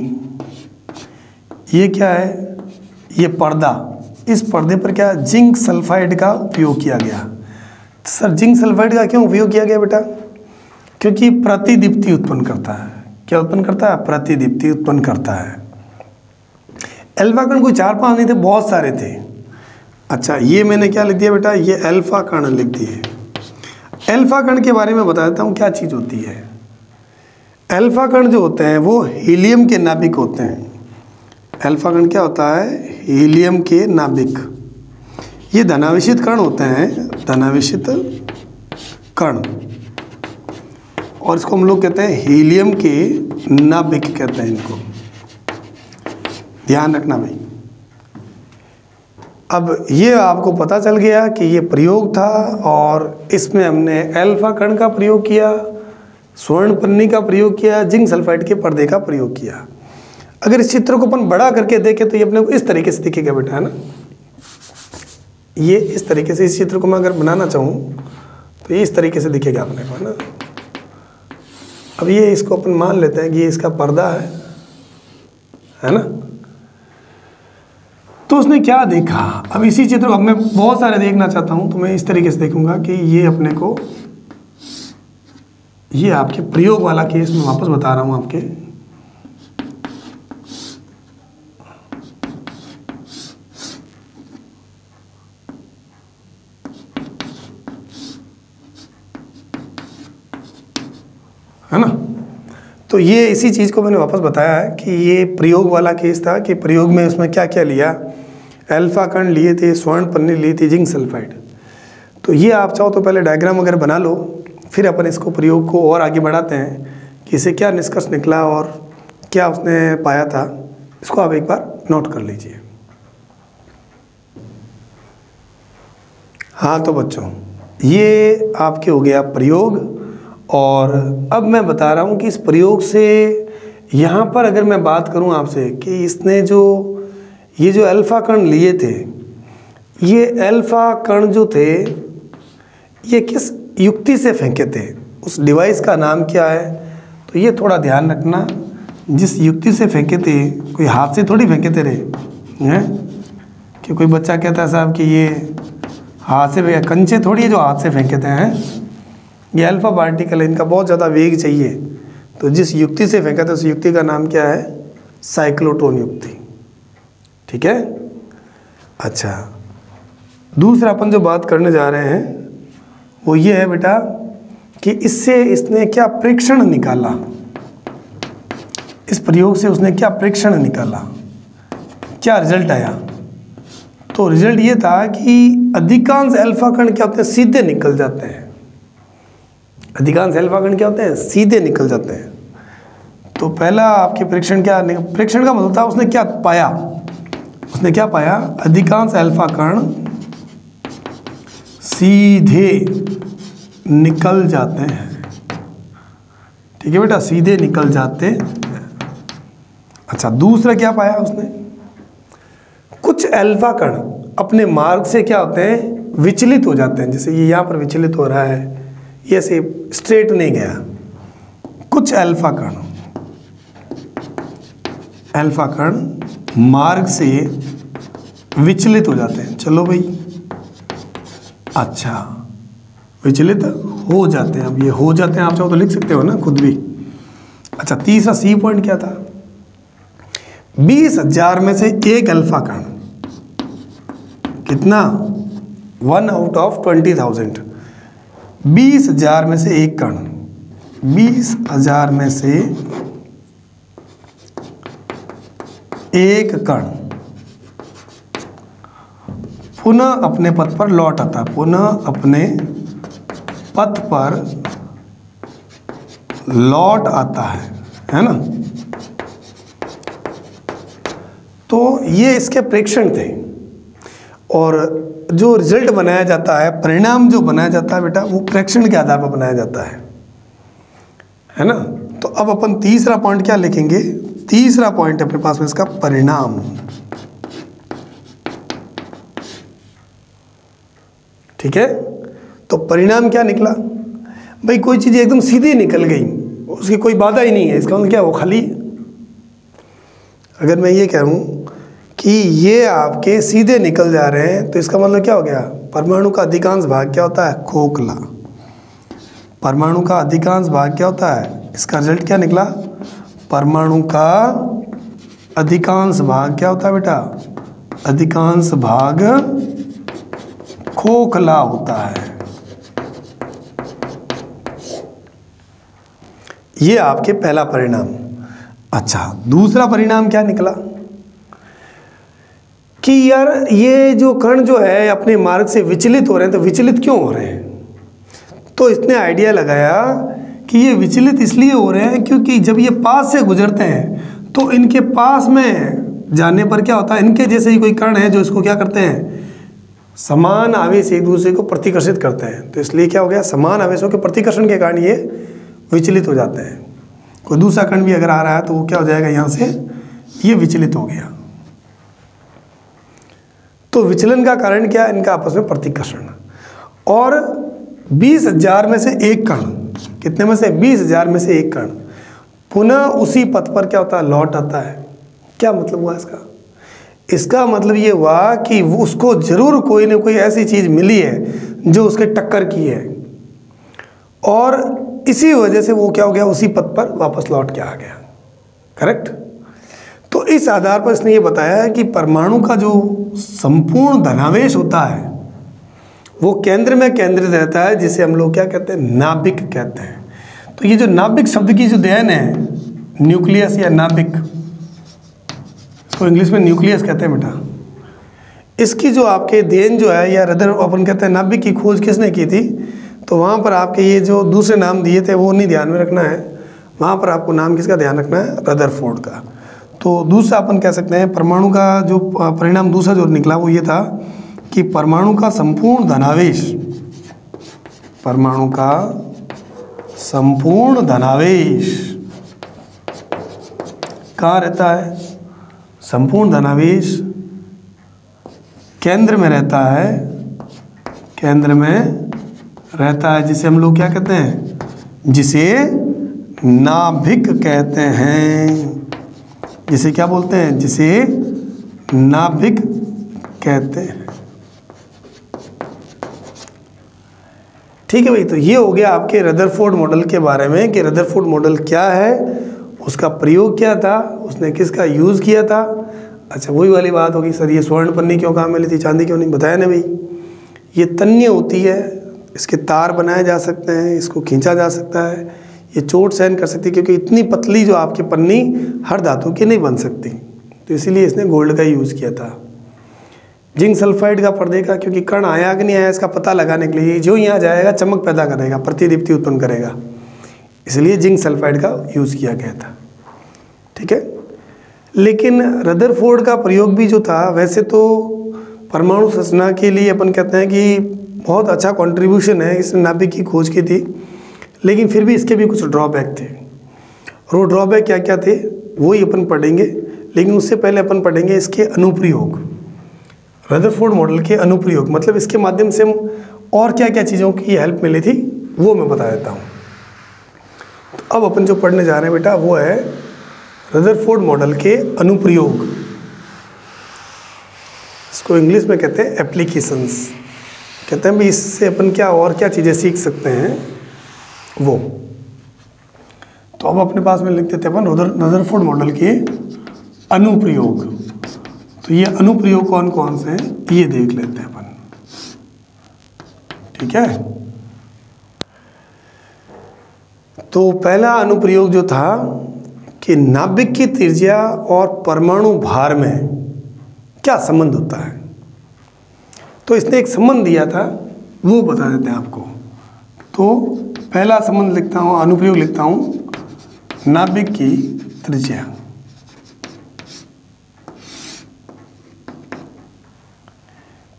ये क्या है, ये पर्दा, इस पर्दे पर क्या जिंक सल्फाइड का उपयोग किया गया। सर जिंक सल्फाइड का क्यों उपयोग किया गया बेटा, क्योंकि प्रतिदीप्ति उत्पन्न करता है। क्या उत्पन्न करता है, प्रतिदीप्ति उत्पन्न करता है। अल्फा कण कोई 4-5 नहीं थे, बहुत सारे थे। अच्छा, ये मैंने क्या लिख दिया बेटा, ये अल्फा कण लिख दिए। अल्फा कण के बारे में बता देता हूँ क्या चीज़ होती है। अल्फा कण जो होते हैं वो हीलियम के नाभिक होते हैं। अल्फा कण क्या होता है, हीलियम के नाभिक। ये धनावेशित कण होते हैं, धनावेशित कण, और इसको हम लोग कहते हैं हीलियम के नाभिक कहते हैं इनको, ध्यान रखना भाई। अब ये आपको पता चल गया कि ये प्रयोग था, और इसमें हमने अल्फा कण का प्रयोग किया, स्वर्ण पन्नी का प्रयोग किया, जिंक सल्फाइड के पर्दे का प्रयोग किया। अगर इस चित्र को अपन बड़ा करके देखें तो ये अपने को इस तरीके से दिखेगा बेटा, है ना। ये इस तरीके से, इस चित्र को मैं अगर बनाना चाहूँ तो ये इस तरीके से दिखेगा अपने को, है ना। अब ये इसको अपन मान लेते हैं कि ये इसका पर्दा है ना। तो उसने क्या देखा, अब इसी चित्र को अब मैं बहुत सारे देखना चाहता हूँ तो मैं इस तरीके से देखूंगा कि ये अपने को, ये आपके प्रयोग वाला केस मैं वापस बता रहा हूँ आपके। है ना, तो ये इसी चीज़ को मैंने वापस बताया है कि ये प्रयोग वाला केस था कि प्रयोग में उसमें क्या क्या लिया, अल्फा कण लिए थे, स्वर्ण पन्नी ली थी, जिंक सल्फाइड। तो ये आप चाहो तो पहले डायग्राम वगैरह बना लो, फिर अपन इसको प्रयोग को और आगे बढ़ाते हैं कि इसे क्या निष्कर्ष निकला और क्या उसने पाया था। इसको आप एक बार नोट कर लीजिए। हाँ तो बच्चों, ये आपके हो गया प्रयोग, और अब मैं बता रहा हूँ कि इस प्रयोग से यहाँ पर अगर मैं बात करूँ आपसे कि इसने जो ये जो अल्फा कण लिए थे, ये अल्फा कण जो थे ये किस युक्ति से फेंके थे, उस डिवाइस का नाम क्या है, तो ये थोड़ा ध्यान रखना। जिस युक्ति से फेंके थे, कोई हाथ से थोड़ी फेंके थे रे, हैं कि कोई बच्चा कहता है साहब कि ये हाथ से, कंचे थोड़ी है जो हाथ से फेंके थे, हैं ये अल्फा पार्टिकल है, इनका बहुत ज़्यादा वेग चाहिए। तो जिस युक्ति से फेंका था उस युक्ति का नाम क्या है, साइक्लोट्रॉन युक्ति। ठीक है। अच्छा, दूसरा अपन जो बात करने जा रहे हैं वो ये है बेटा कि इससे इसने क्या प्रेक्षण निकाला, इस प्रयोग से उसने क्या प्रेक्षण निकाला, क्या रिजल्ट आया। तो रिजल्ट ये था कि अधिकांश अल्फा कण क्या होते हैं, सीधे निकल जाते हैं। अधिकांश अल्फा कण क्या होते हैं, सीधे निकल जाते हैं। तो पहला आपके परीक्षण क्या, परीक्षण का मतलब था उसने क्या पाया, उसने क्या पाया, अधिकांश अल्फा कण सीधे निकल जाते हैं। ठीक है बेटा, सीधे निकल जाते हैं। अच्छा, दूसरा क्या पाया उसने, कुछ अल्फा कण अपने मार्ग से क्या होते हैं, विचलित हो जाते हैं। जैसे ये यहाँ पर विचलित हो रहा है, ये ऐसे स्ट्रेट नहीं गया। कुछ अल्फा कण मार्ग से विचलित हो जाते हैं। चलो भाई, अच्छा विचलित हो जाते हैं। अब ये हो जाते हैं आप चाहो तो लिख सकते हो ना खुद भी। अच्छा, तीसरा सी पॉइंट क्या था, 20,000 में से एक अल्फा कण, कितना, 1 आउट ऑफ 20,000, 20,000 में से एक कण, 20,000 में से एक कण पुनः अपने पथ पर लौट आता, पुनः अपने पथ पर लौट आता है ना। तो ये इसके प्रेक्षण थे, और जो रिजल्ट बनाया जाता है, परिणाम जो बनाया जाता है बेटा, वो प्रेक्षण के आधार पर बनाया जाता है ना। तो अब अपन तीसरा पॉइंट क्या लिखेंगे, तीसरा पॉइंट अपने पास में इसका परिणाम। ठीक है, तो परिणाम क्या निकला भाई, कोई चीज़ एकदम सीधी निकल गई, उसकी कोई बाधा ही नहीं है, इसका मतलब क्या, वो खाली। अगर मैं ये कहूँ कि ये आपके सीधे निकल जा रहे हैं तो इसका मतलब क्या हो गया, परमाणु का अधिकांश भाग क्या होता है, खोखला। परमाणु का अधिकांश भाग क्या होता है, इसका रिजल्ट क्या निकला, परमाणु का अधिकांश भाग क्या होता है बेटा? अधिकांश भाग खोखला होता है। ये आपके पहला परिणाम। अच्छा, दूसरा परिणाम क्या निकला कि यार ये जो कण जो है अपने मार्ग से विचलित हो रहे हैं, तो विचलित क्यों हो रहे हैं? तो इसने आइडिया लगाया कि ये विचलित इसलिए हो रहे हैं क्योंकि जब ये पास से गुजरते हैं तो इनके पास में जाने पर क्या होता है, इनके जैसे ही कोई कण है जो इसको क्या करते हैं, समान आवेश एक दूसरे को प्रतिकर्षित करते हैं। तो इसलिए क्या हो गया, समान आवेशों के प्रतिकर्षण के कारण ये विचलित हो जाते हैं। कोई दूसरा कण भी अगर आ रहा है तो वो क्या हो जाएगा, यहाँ से ये विचलित हो गया। तो विचलन का कारण क्या है, इनका आपस में प्रतिकर्षण। और 20,000 में से एक कण, कितने में से, 20,000 में से एक कण पुनः उसी पथ पर क्या होता है, लौट आता है। क्या मतलब हुआ इसका? इसका मतलब ये हुआ कि वो उसको जरूर कोई ना कोई ऐसी चीज़ मिली है जो उसके टक्कर की है, और इसी वजह से वो क्या हो गया, उसी पथ पर वापस लौट के आ गया। करेक्ट। तो इस आधार पर इसने ये बताया है कि परमाणु का जो संपूर्ण धनावेश होता है वो केंद्र में केंद्रित रहता है, जिसे हम लोग क्या कहते हैं, नाभिक कहते हैं। तो ये जो नाभिक शब्द की जो देन है, न्यूक्लियस या नाभिक, इसको इंग्लिश में न्यूक्लियस कहते हैं बेटा, इसकी जो आपके देन जो है, या रदर अपन कहते हैं नाभिक की खोज किसने की थी, तो वहाँ पर आपके ये जो दूसरे नाम दिए थे वो नहीं ध्यान में रखना है, वहाँ पर आपको नाम किसका ध्यान रखना है, रदरफोर्ड का। तो दूसरा अपन कह सकते हैं परमाणु का जो परिणाम दूसरा जो निकला वो ये था कि परमाणु का संपूर्ण धनावेश, परमाणु का संपूर्ण धनावेश कहाँ रहता है, संपूर्ण धनावेश केंद्र में रहता है, केंद्र में रहता है, जिसे हम लोग क्या कहते हैं, जिसे नाभिक कहते हैं। जिसे क्या बोलते हैं, जिसे नाभिक कहते हैं। ठीक है भाई। तो ये हो गया आपके रदरफोर्ड मॉडल के बारे में कि रदरफोर्ड मॉडल क्या है, उसका प्रयोग क्या था, उसने किसका यूज़ किया था। अच्छा, वही वाली बात होगी, सर ये स्वर्ण पन्नी क्यों काम में ली थी, चांदी क्यों नहीं, बताया ना भाई। ये तन्य होती है, इसके तार बनाए जा सकते हैं, इसको खींचा जा सकता है, ये चोट सहन कर सकती है, क्योंकि इतनी पतली जो आपकी पन्नी हर धातु की नहीं बन सकती, तो इसीलिए इसने गोल्ड का यूज़ किया था। जिंक सल्फाइड का पर्दे का, क्योंकि कण आया कि नहीं आया इसका पता लगाने के लिए जो यहाँ जाएगा चमक पैदा करेगा, प्रतिदीप्ति उत्पन्न करेगा, इसलिए जिंक सल्फाइड का यूज़ किया गया था। ठीक है। लेकिन रदरफोर्ड का प्रयोग भी जो था, वैसे तो परमाणु संरचना के लिए अपन कहते हैं कि बहुत अच्छा कंट्रीब्यूशन है, इसने नाभिक की खोज की थी, लेकिन फिर भी इसके भी कुछ ड्रॉबैक थे। और वो ड्रॉबैक क्या क्या थे वो ही अपन पढ़ेंगे, लेकिन उससे पहले अपन पढ़ेंगे इसके अनुप्रयोग, रदरफोर्ड मॉडल के अनुप्रयोग, मतलब इसके माध्यम से हम और क्या क्या चीज़ों की हेल्प मिली थी वो मैं बता देता हूँ। तो अब अपन जो पढ़ने जा रहे हैं बेटा वो है रदरफोर्ड मॉडल के अनुप्रयोग, इसको इंग्लिश में कहते हैं एप्लीकेशंस। कहते हैं भाई इससे अपन क्या और क्या चीज़ें सीख सकते हैं वो। तो अब अपने पास में लिख देते हैं अपन रदरफोर्ड मॉडल के अनुप्रयोग। तो ये अनुप्रयोग कौन कौन से हैं ये देख लेते हैं अपन। ठीक है। तो पहला अनुप्रयोग जो था कि नाभिक की त्रिज्या और परमाणु भार में क्या संबंध होता है, तो इसने एक संबंध दिया था, वो बता देते हैं आपको। तो पहला संबंध लिखता हूँ, अनुप्रयोग लिखता हूँ, नाभिक की त्रिज्या।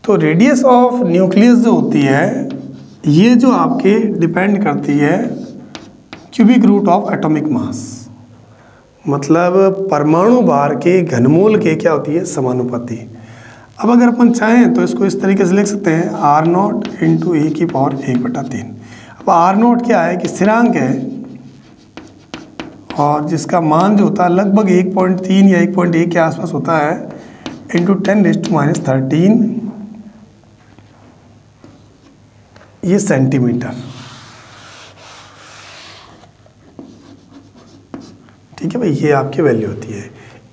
तो रेडियस ऑफ न्यूक्लियस जो होती है, ये जो आपके डिपेंड करती है cubic root of atomic mass, मतलब परमाणु भार के घनमूल के क्या होती है, समानुपाती। अब अगर अपन चाहें तो इसको इस तरीके से लिख सकते हैं, R0 इंटू e की पावर 1/3। अब R0 क्या है कि स्थिरांक है, और जिसका मान जो होता है लगभग 1.3 या 1.1 के आसपास होता है, इंटू 10⁻⁻13 ये सेंटीमीटर। ठीक है भाई, ये आपकी वैल्यू होती है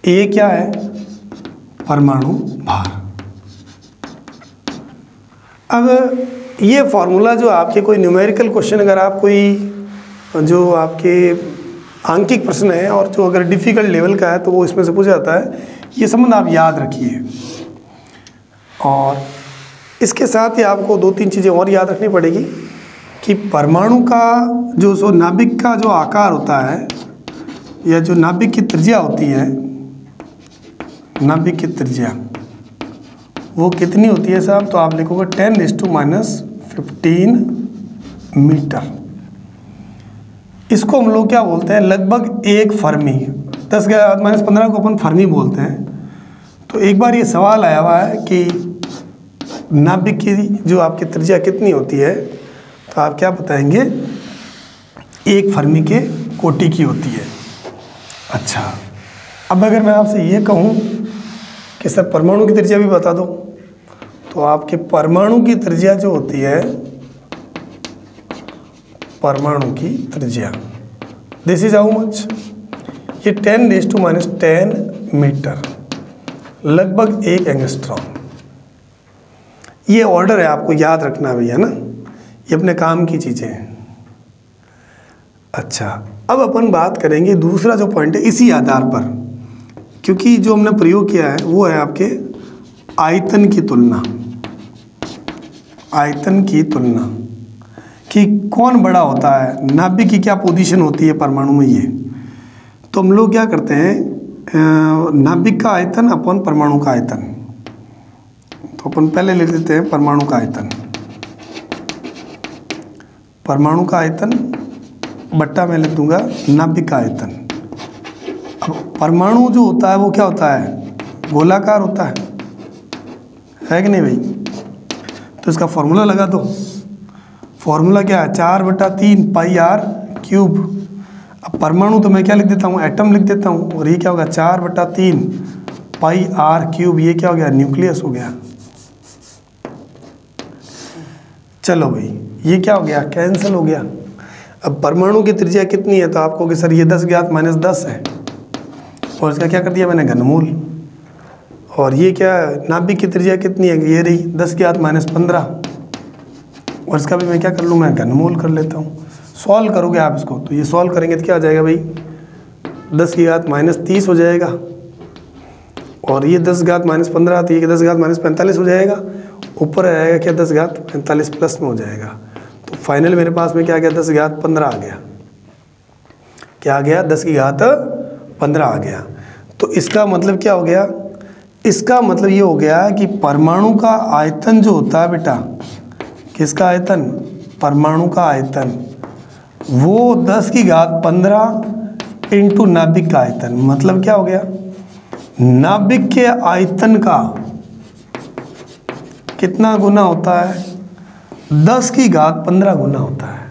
ये क्या है? परमाणु भार। अब ये फॉर्मूला जो आपके कोई न्यूमेरिकल क्वेश्चन, अगर आप कोई जो आपके आंकिक प्रश्न है और जो अगर डिफ़िकल्ट लेवल का है तो वो इसमें से पूछा जाता है। ये संबंध आप याद रखिए। और इसके साथ ही आपको 2-3 चीज़ें और याद रखनी पड़ेगी कि परमाणु का जो नाभिक का जो आकार होता है या जो नाभिक की त्रिज्या होती है, नाभिक की त्रिज्या वो कितनी होती है साहब? तो आप लिखोगे 10⁻⁻15 मीटर। इसको हम लोग क्या बोलते हैं? लगभग 1 फर्मी। 10⁻⁻15 को अपन फर्मी बोलते हैं। तो एक बार ये सवाल आया हुआ है कि नाभिक की जो आपकी त्रिज्या कितनी होती है, तो आप क्या बताएंगे? 1 फर्मी के कोटि की होती है। अच्छा, अब अगर मैं आपसे ये कहूँ कि सर परमाणु की त्रिज्या भी बता दो, तो आपके परमाणु की त्रिज्या जो होती है, परमाणु की त्रिज्या, दिस इज हाउ मच? ये 10⁻10 मीटर, लगभग 1 एंगस्ट्रॉम। ये ऑर्डर है, आपको याद रखना भी है ना, ये अपने काम की चीज़ें हैं। अच्छा, अब अपन बात करेंगे दूसरा जो पॉइंट है इसी आधार पर, क्योंकि जो हमने प्रयोग किया है वो है आपके आयतन की तुलना। आयतन की तुलना कि कौन बड़ा होता है, नाभिक की क्या पोजीशन होती है परमाणु में। ये तो हम लोग क्या करते हैं, नाभिक का आयतन अपन परमाणु का आयतन, तो अपन पहले लिख देते हैं परमाणु का आयतन। परमाणु का आयतन बट्टा में लिख दूंगा नाभिक का आयतन। अब परमाणु जो होता है वो क्या होता है? गोलाकार होता है कि नहीं भाई? तो इसका फॉर्मूला लगा दो। फॉर्मूला क्या है? 4/3 πr³। अब परमाणु तो मैं क्या लिख देता हूँ? एटम लिख देता हूँ। और ये क्या होगा? 4/3 πr³। ये क्या हो गया? न्यूक्लियस हो गया। चलो भाई, ये क्या हो गया? कैंसिल हो गया। अब परमाणु की त्रिज्या कितनी है? तो आपको कि सर ये 10⁻−10 है, और इसका क्या कर दिया मैंने? घनमूल। और ये क्या, नाभिक की त्रिज्या कितनी है? ये रही 10⁻−15, और इसका भी मैं क्या कर लूँ? मैं घनमूल कर लेता हूँ। सॉल्व करोगे आप इसको, तो ये सॉल्व करेंगे तो क्या आ जाएगा भाई? 10⁻−30 हो जाएगा, और ये 10⁻−15 तो ये 10⁻−45 हो जाएगा। ऊपर आएगा क्या? 10⁻45 प्लस में हो जाएगा। तो फाइनल मेरे पास में क्या आ गया? 10⁻15 आ गया। क्या आ गया? 10⁻15 आ गया। तो इसका मतलब क्या हो गया? इसका मतलब ये हो गया कि परमाणु का आयतन जो होता है बेटा, किसका आयतन? परमाणु का आयतन, वो 10⁻15 इंटू नाभिक का आयतन। मतलब क्या हो गया? नाभिक के आयतन का कितना गुना होता है? 10⁻15 गुना होता है।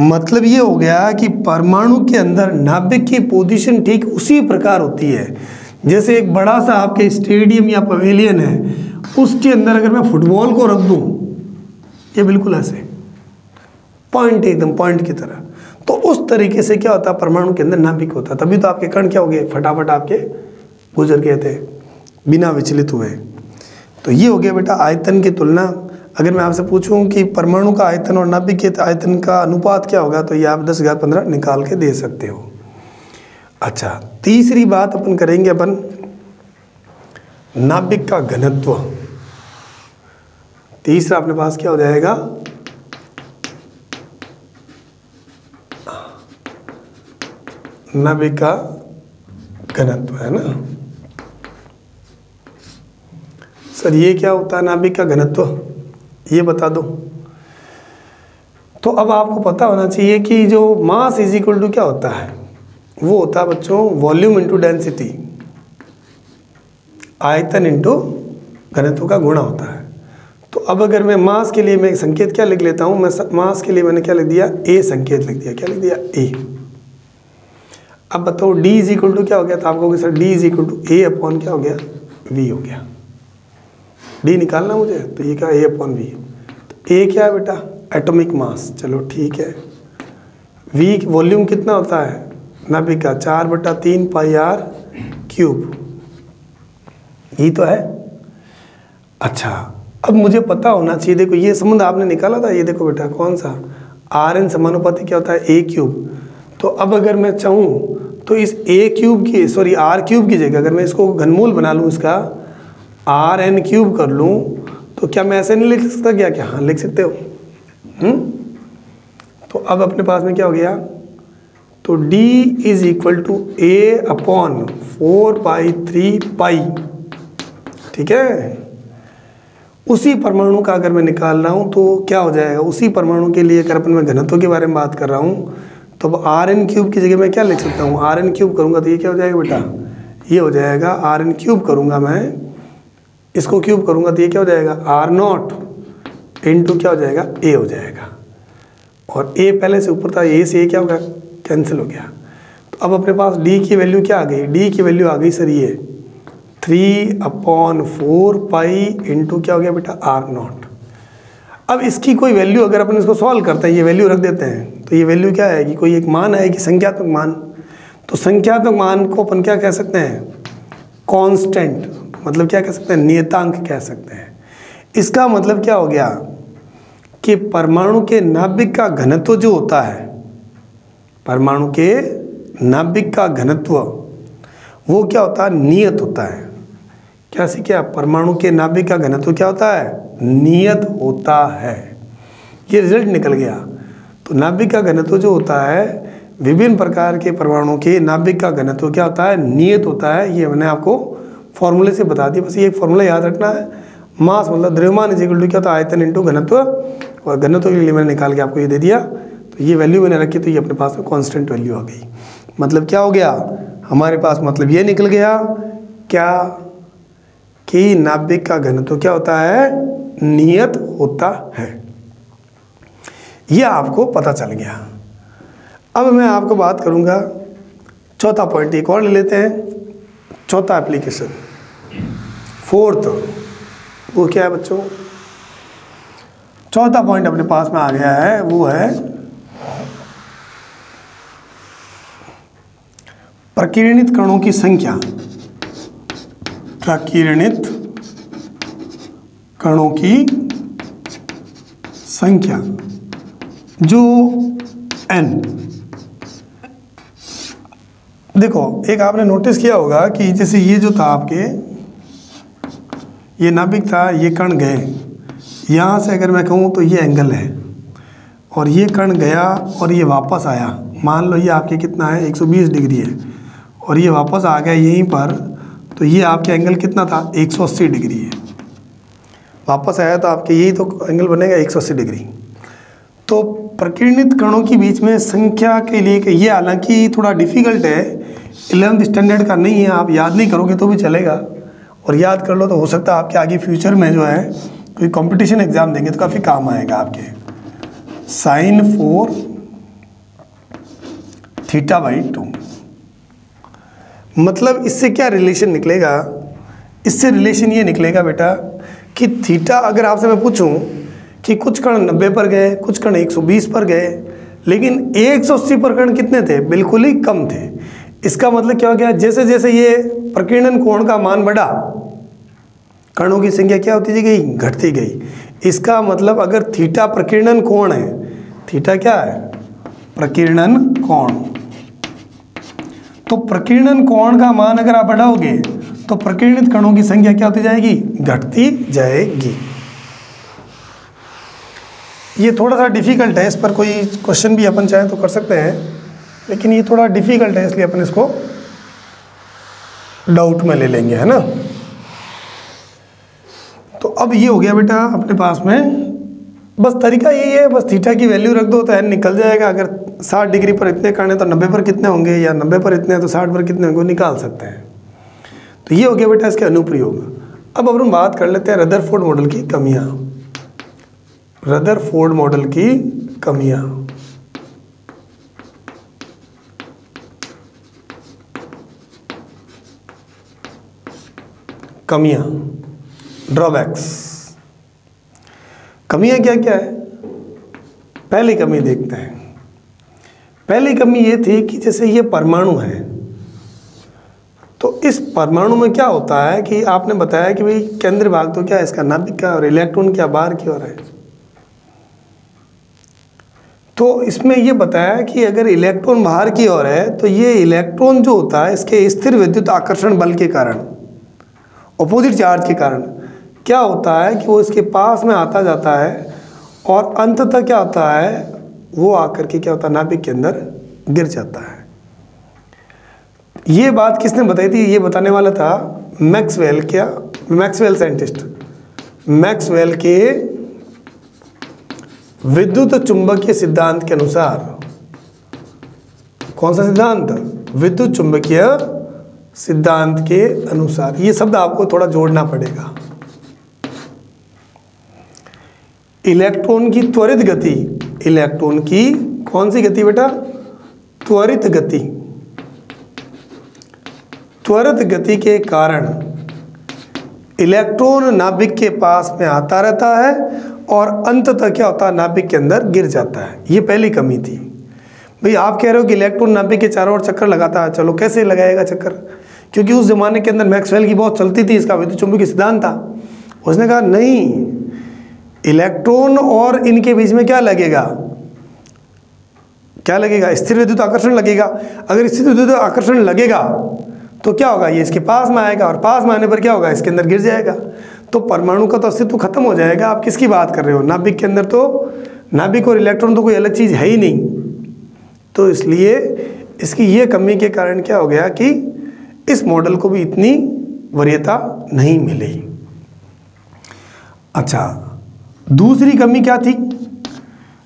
मतलब ये हो गया कि परमाणु के अंदर नाभिक की पोजीशन ठीक उसी प्रकार होती है जैसे एक बड़ा सा आपके स्टेडियम या पवेलियन है, उसके अंदर अगर मैं फुटबॉल को रख दूं, ये बिल्कुल ऐसे पॉइंट, एकदम पॉइंट की तरह। तो उस तरीके से क्या होता है? परमाणु के अंदर नाभिक होता है। तभी तो आपके कण क्या हो गए? फटाफट आपके गुजर गए थे बिना विचलित हुए। तो ये हो गया बेटा आयतन की तुलना। अगर मैं आपसे पूछूं कि परमाणु का आयतन और नाभिक के आयतन का अनुपात क्या होगा, तो ये आप 10⁻15 निकाल के दे सकते हो। अच्छा, तीसरी बात अपन करेंगे अपन नाभिक का घनत्व। तीसरा अपने पास क्या हो जाएगा? नाभिक का घनत्व, है ना सर? ये क्या होता है नाभिक का घनत्व? ये बता दो। तो अब आपको पता होना चाहिए कि जो मास इज इक्वल टू क्या होता है? वो होता है बच्चों वॉल्यूम इंटू डेंसिटी, आयतन इंटू घनत्व का गुणा होता है। तो अब अगर मैं मास के लिए मैं संकेत क्या लिख लेता हूँ? मैं मास के लिए मैंने क्या लिख दिया? ए संकेत लिख दिया। क्या लिख दिया? ए। अब बताओ D इज इक्वल टू क्या हो गया? तो आप कहोगे sir D is equal to A upon क्या हो गया? V हो गया। D निकालना मुझे, तो ये क्या? A upon V। तो A क्या है बेटा? Atomic mass. चलो ठीक है। V वॉल्यूम कितना होता है नाभिक का? 4/3 πr³ क्यूब, यही तो है। अच्छा, अब मुझे पता होना चाहिए, देखो ये संबंध आपने निकाला था, ये देखो बेटा कौन सा, आर एन समानुपाती क्या होता है ए क्यूब। तो अब अगर मैं चाहूँ तो इस ए क्यूब की, सॉरी आर क्यूब की जगह अगर मैं इसको घनमूल बना लूँ, इसका आर एन क्यूब कर लूँ, तो क्या मैं ऐसे नहीं लिख सकता क्या? क्या हाँ लिख सकते हो। तो अब अपने पास में क्या हो गया, तो d is equal to A upon 4/3 pi, ठीक है। उसी परमाणु का अगर मैं निकाल रहा हूँ तो क्या हो जाएगा, उसी परमाणु के लिए अगर अपन मैं घनत्व के बारे में बात कर रहा हूँ, तो अब आर एन क्यूब की जगह मैं क्या लिख सकता हूँ, आर एन क्यूब करूँगा तो ये क्या हो जाएगा बेटा, ये हो जाएगा आर एन क्यूब करूँगा मैं, इसको क्यूब करूँगा तो ये क्या हो जाएगा, आर नॉट इंटू क्या हो जाएगा, ए हो जाएगा। और ए पहले से ऊपर था, ए से ए क्या होगा, कैंसिल हो गया। तो अब अपने पास डी की वैल्यू क्या आ गई, डी की वैल्यू आ गई सर ये 3/4 पाई इंटू क्या हो गया बेटा, आर नॉट। अब इसकी कोई वैल्यू अगर अपन इसको सॉल्व करते हैं, ये वैल्यू रख देते हैं, तो ये वैल्यू क्या आएगी, कोई एक मान आएगी, संख्यात्मक मान। तो संख्यात्मक मान को अपन क्या कह सकते हैं, कांस्टेंट, मतलब क्या कह सकते हैं, नियतांक कह सकते हैं। इसका मतलब क्या हो गया कि परमाणु के नाभिक का घनत्व जो होता है, परमाणु के नाभिक का घनत्व वो क्या होता है, नियत होता है। क्या सीखा, परमाणु के नाभिक का घनत्व क्या होता है, नियत होता है। ये रिजल्ट निकल गया। तो नाभिक का घनत्व जो होता है, विभिन्न प्रकार के परमाणु के नाभिक का घनत्व क्या होता है, नियत होता है। ये मैंने आपको फॉर्मूले से बता दिया, बस ये फॉर्मूला याद रखना है। मास मतलब द्रव्यमान इज इक्वल टू क्या होता है, आयतन इंटू घनत्व, और घनत्व के लिए मैंने निकाल के आपको ये दे दिया। तो ये वैल्यू मैंने रखी, तो ये अपने पास में कांस्टेंट वैल्यू आ गई। मतलब क्या हो गया हमारे पास, मतलब ये निकल गया क्या कि नाभिक का घनत्व क्या होता है, नियत होता है। ये आपको पता चल गया। अब मैं आपको बात करूंगा चौथा पॉइंट, एक और ले लेते हैं, चौथा एप्लीकेशन, फोर्थ। वो क्या है बच्चों, चौथा पॉइंट अपने पास में आ गया है, वो है प्रकीर्णित कणों की संख्या। प्रकीर्णित कणों की संख्या जो n। देखो एक आपने नोटिस किया होगा कि जैसे ये जो था आपके, ये नाभिक था, ये कण गए, यहाँ से अगर मैं कहूँ तो ये एंगल है, और ये कण गया और ये वापस आया, मान लो ये आपके कितना है 120 डिग्री है, और ये वापस आ गया यहीं पर, तो ये आपके एंगल कितना था 180 डिग्री है। वापस आया तो आपके यही तो एंगल बनेगा 180 डिग्री। तो प्रकीर्णित कणों के बीच में संख्या के लिए, ये हालांकि थोड़ा डिफिकल्ट है, 11th स्टैंडर्ड का नहीं है, आप याद नहीं करोगे तो भी चलेगा, और याद कर लो तो हो सकता है आपके आगे फ्यूचर में जो है कोई कंपटीशन एग्जाम देंगे तो काफ़ी काम आएगा आपके। sin 4 θ/2, मतलब इससे क्या रिलेशन निकलेगा, इससे रिलेशन ये निकलेगा बेटा कि थीटा, अगर आपसे मैं पूछूं कि कुछ कण 90 पर गए, कुछ कण 120 पर गए, लेकिन 180 पर कण कितने थे, बिल्कुल ही कम थे। इसका मतलब क्या हो गया, जैसे जैसे ये प्रकीर्णन कोण का मान बढ़ा, कणों की संख्या क्या होती गई, घटती गई। इसका मतलब अगर थीटा प्रकीर्णन कोण है, थीटा क्या है, प्रकीर्णन कोण, तो प्रकीर्णन कोण का मान अगर आप बढ़ाओगे तो प्रकीर्णित कणों की संख्या क्या होती जाएगी, घटती जाएगी। ये थोड़ा सा डिफिकल्ट है, इस पर कोई क्वेश्चन भी अपन चाहें तो कर सकते हैं, लेकिन ये थोड़ा डिफिकल्ट है, इसलिए अपन इसको डाउट में ले लेंगे, है ना। तो अब ये हो गया बेटा अपने पास में, बस तरीका यही है, बस थीटा की वैल्यू रख दो तो n निकल जाएगा। अगर 60 डिग्री पर इतने कण है तो 90 पर कितने होंगे, या 90 पर इतने हैं तो 60 पर कितने होंगे, निकाल सकते हैं। तो ये हो गया बेटा इसके अनुप्रयोग। अब अपन बात कर लेते हैं रदरफोर्ड मॉडल की कमियां। रदरफोर्ड मॉडल की कमियां, कमियां, ड्रॉबैक्स। कमियां क्या क्या है, पहली कमी देखते हैं। पहली कमी ये थी कि जैसे ये परमाणु है, तो तो इस परमाणु में क्या होता है कि आपने बताया कि भाई केंद्रीय भाग तो क्या है इसका, नाभिक का, और इलेक्ट्रॉन क्या बाहर की ओर है। तो इसमें ये बताया कि अगर इलेक्ट्रॉन बाहर की ओर है तो ये इलेक्ट्रॉन जो होता है इसके स्थिर विद्युत आकर्षण बल के कारण, ऑपोजिट चार्ज के कारण क्या होता है कि वो इसके पास में आता जाता है और अंततः क्या होता है वो आकर के क्या होता है नाभिक के अंदर गिर जाता है। ये बात किसने बताई थी? ये बताने वाला था मैक्सवेल। क्या? Maxwell scientist. मैक्सवेल के विद्युत चुंबकीय सिद्धांत के अनुसार, कौन सा सिद्धांत? विद्युत चुंबकीय सिद्धांत के अनुसार। ये शब्द आपको थोड़ा जोड़ना पड़ेगा। इलेक्ट्रॉन की त्वरित गति, इलेक्ट्रॉन की कौन सी गति बेटा? त्वरित गति। त्वरित गति के कारण इलेक्ट्रॉन नाभिक के पास में आता रहता है और अंततः क्या होता है नाभिक के अंदर गिर जाता है। ये पहली कमी थी। भाई आप कह रहे हो कि इलेक्ट्रॉन नाभिक के चारों ओर चक्कर लगाता है, चलो कैसे लगाएगा चक्कर? क्योंकि उस जमाने के अंदर मैक्सवेल की बहुत चलती थी, इसका विद्युत चुंबकीय सिद्धांत था। उसने कहा नहीं, इलेक्ट्रॉन और इनके बीच में क्या लगेगा? क्या लगेगा? स्थिर विद्युत आकर्षण लगेगा। अगर स्थिर विद्युत आकर्षण लगेगा तो क्या होगा? ये इसके पास में आएगा और पास में आने पर क्या होगा? इसके अंदर गिर जाएगा। तो परमाणु का तो अस्तित्व खत्म हो जाएगा। आप किसकी बात कर रहे हो? नाभिक के अंदर तो नाभिक और इलेक्ट्रॉन तो कोई अलग चीज़ है ही नहीं। तो इसलिए इसकी ये कमी के कारण क्या हो गया कि इस मॉडल को भी इतनी वरीयता नहीं मिली। अच्छा, दूसरी कमी क्या थी?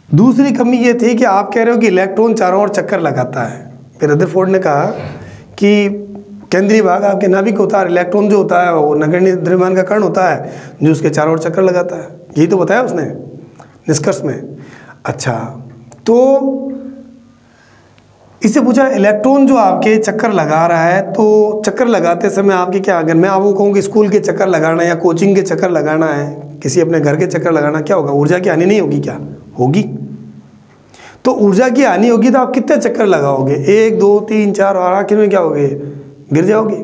दूसरी कमी ये थी कि आप कह रहे हो कि इलेक्ट्रॉन चारों ओर चक्कर लगाता है। फिर रदरफोर्ड ने कहा कि केंद्रीय भाग आपके नाभिक होता है, इलेक्ट्रॉन जो होता है वो नगण्य द्रव्यमान का कण होता है जो उसके चारों ओर चक्कर लगाता है। यही तो बताया उसने निष्कर्ष में। अच्छा, तो इससे पूछा इलेक्ट्रॉन जो आपके चक्कर लगा रहा है, तो चक्कर लगाते समय आपके क्या, अगर मैं आपको कहूँ कि स्कूल के चक्कर लगाना या कोचिंग के चक्कर लगाना है, किसी अपने घर के चक्कर लगाना, क्या होगा? ऊर्जा की हानि नहीं होगी क्या? होगी। तो ऊर्जा की हानि होगी तो आप कितने चक्कर लगाओगे? 1 2 3 4 और आखिर में क्या होगे? गिर जाओगे।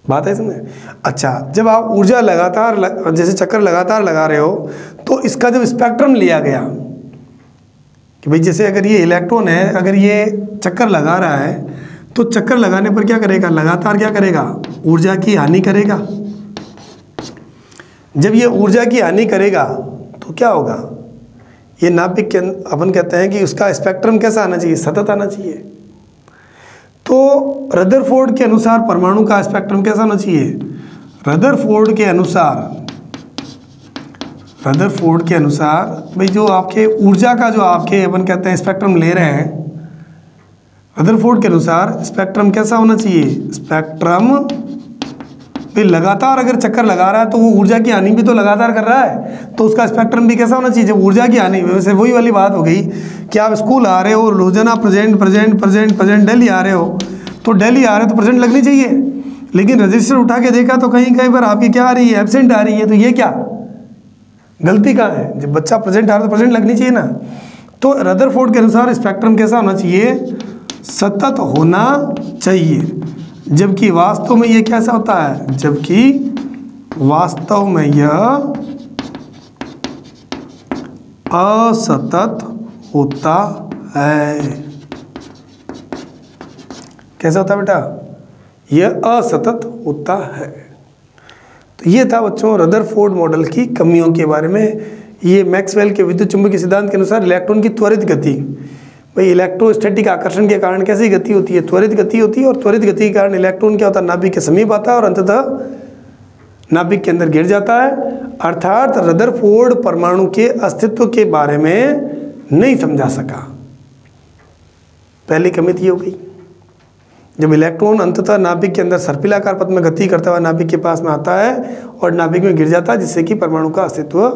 बात है इसमें। अच्छा, जब आप ऊर्जा लगातार जैसे चक्कर लगातार लगा रहे हो तो इसका जब स्पेक्ट्रम लिया गया कि भाई जैसे अगर ये इलेक्ट्रॉन है, अगर ये चक्कर लगा रहा है तो चक्कर लगाने पर क्या करेगा? लगातार क्या करेगा? ऊर्जा की हानि करेगा। जब ये ऊर्जा की हानि करेगा तो क्या होगा? ये नाभिक के अपन कहते हैं कि उसका स्पेक्ट्रम कैसा आना चाहिए? सतत आना चाहिए। तो रदरफोर्ड के अनुसार परमाणु का स्पेक्ट्रम कैसा होना चाहिए? रदरफोर्ड के अनुसार भाई जो आपके ऊर्जा का जो आपके अपन कहते हैं स्पेक्ट्रम ले रहे हैं, रदरफोर्ड के अनुसार स्पेक्ट्रम कैसा होना चाहिए? स्पेक्ट्रम भाई लगातार अगर चक्कर लगा रहा है तो वो ऊर्जा की हानि भी तो लगातार कर रहा है, तो उसका स्पेक्ट्रम भी कैसा होना चाहिए? जब ऊर्जा की हानि, वैसे वही वाली बात हो गई कि आप स्कूल आ रहे हो, रोजाना प्रेजेंट डेली आ रहे हो, तो डेली आ रहे हो तो प्रेजेंट लगनी चाहिए। लेकिन रजिस्टर उठा के देखा तो कहीं कहीं पर आपकी क्या आ रही है? एब्सेंट आ रही है। तो ये क्या गलती कहाँ है? जब बच्चा प्रेजेंट आ रहा है तो प्रेजेंट लगनी चाहिए ना। तो रदरफोर्ड के अनुसार स्पेक्ट्रम कैसा होना चाहिए? सतत होना चाहिए। जबकि वास्तव में ये कैसा होता है? जबकि वास्तव में यह असतत होता है। कैसा होता है बेटा? यह असतत होता है। तो ये था बच्चों रदरफोर्ड मॉडल की कमियों के बारे में। ये मैक्सवेल के विद्युत चुंबकीय सिद्धांत के अनुसार इलेक्ट्रॉन की त्वरित गति, भाई इलेक्ट्रोस्टैटिक आकर्षण के कारण कैसी गति होती है? त्वरित गति होती है। और त्वरित गति के कारण इलेक्ट्रॉन क्या होता है? नाभिक के समीप आता है और अंततः नाभिक के अंदर गिर जाता है। अर्थात रदरफोर्ड परमाणु के अस्तित्व के बारे में नहीं समझा सका। पहली कमी हो गई। जब इलेक्ट्रॉन अंततः नाभिक के अंदर सर्पिलाकार पथ में गति करता हुआ नाभिक के पास में आता है और नाभिक में गिर जाता है, जिससे कि परमाणु का अस्तित्व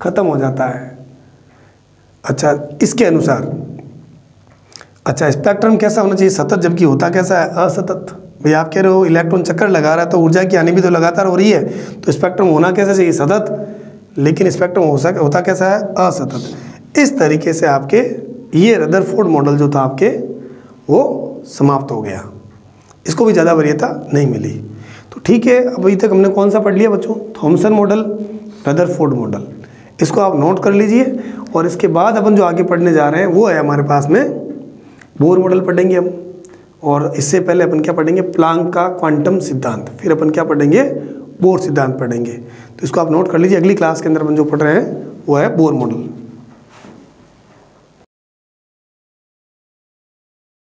खत्म हो जाता है। अच्छा, इसके अनुसार अच्छा स्पेक्ट्रम कैसा होना चाहिए? सतत। जबकि होता कैसा है? असतत। भाई आप कह रहे हो इलेक्ट्रॉन चक्कर लगा रहा है तो ऊर्जा की हानि भी तो लगातार हो रही है, तो स्पेक्ट्रम होना कैसा चाहिए? सतत। लेकिन स्पेक्ट्रम होता कैसा है? असतत। इस तरीके से आपके ये रदरफोर्ड मॉडल जो था आपके वो समाप्त हो गया। इसको भी ज़्यादा वरीयता नहीं मिली। तो ठीक है, अभी तक हमने कौन सा पढ़ लिया बच्चों? Thompson model, Rutherford model. इसको आप नोट कर लीजिए। और इसके बाद अपन जो आगे पढ़ने जा रहे हैं वो है हमारे पास में बोर मॉडल पढ़ेंगे हम। और इससे पहले अपन क्या पढ़ेंगे? प्लांक का क्वांटम सिद्धांत। फिर अपन क्या पढ़ेंगे? बोर सिद्धांत पढ़ेंगे। तो इसको आप नोट कर लीजिए। अगली क्लास के अंदर अपन जो पढ़ रहे हैं वो है बोर मॉडल।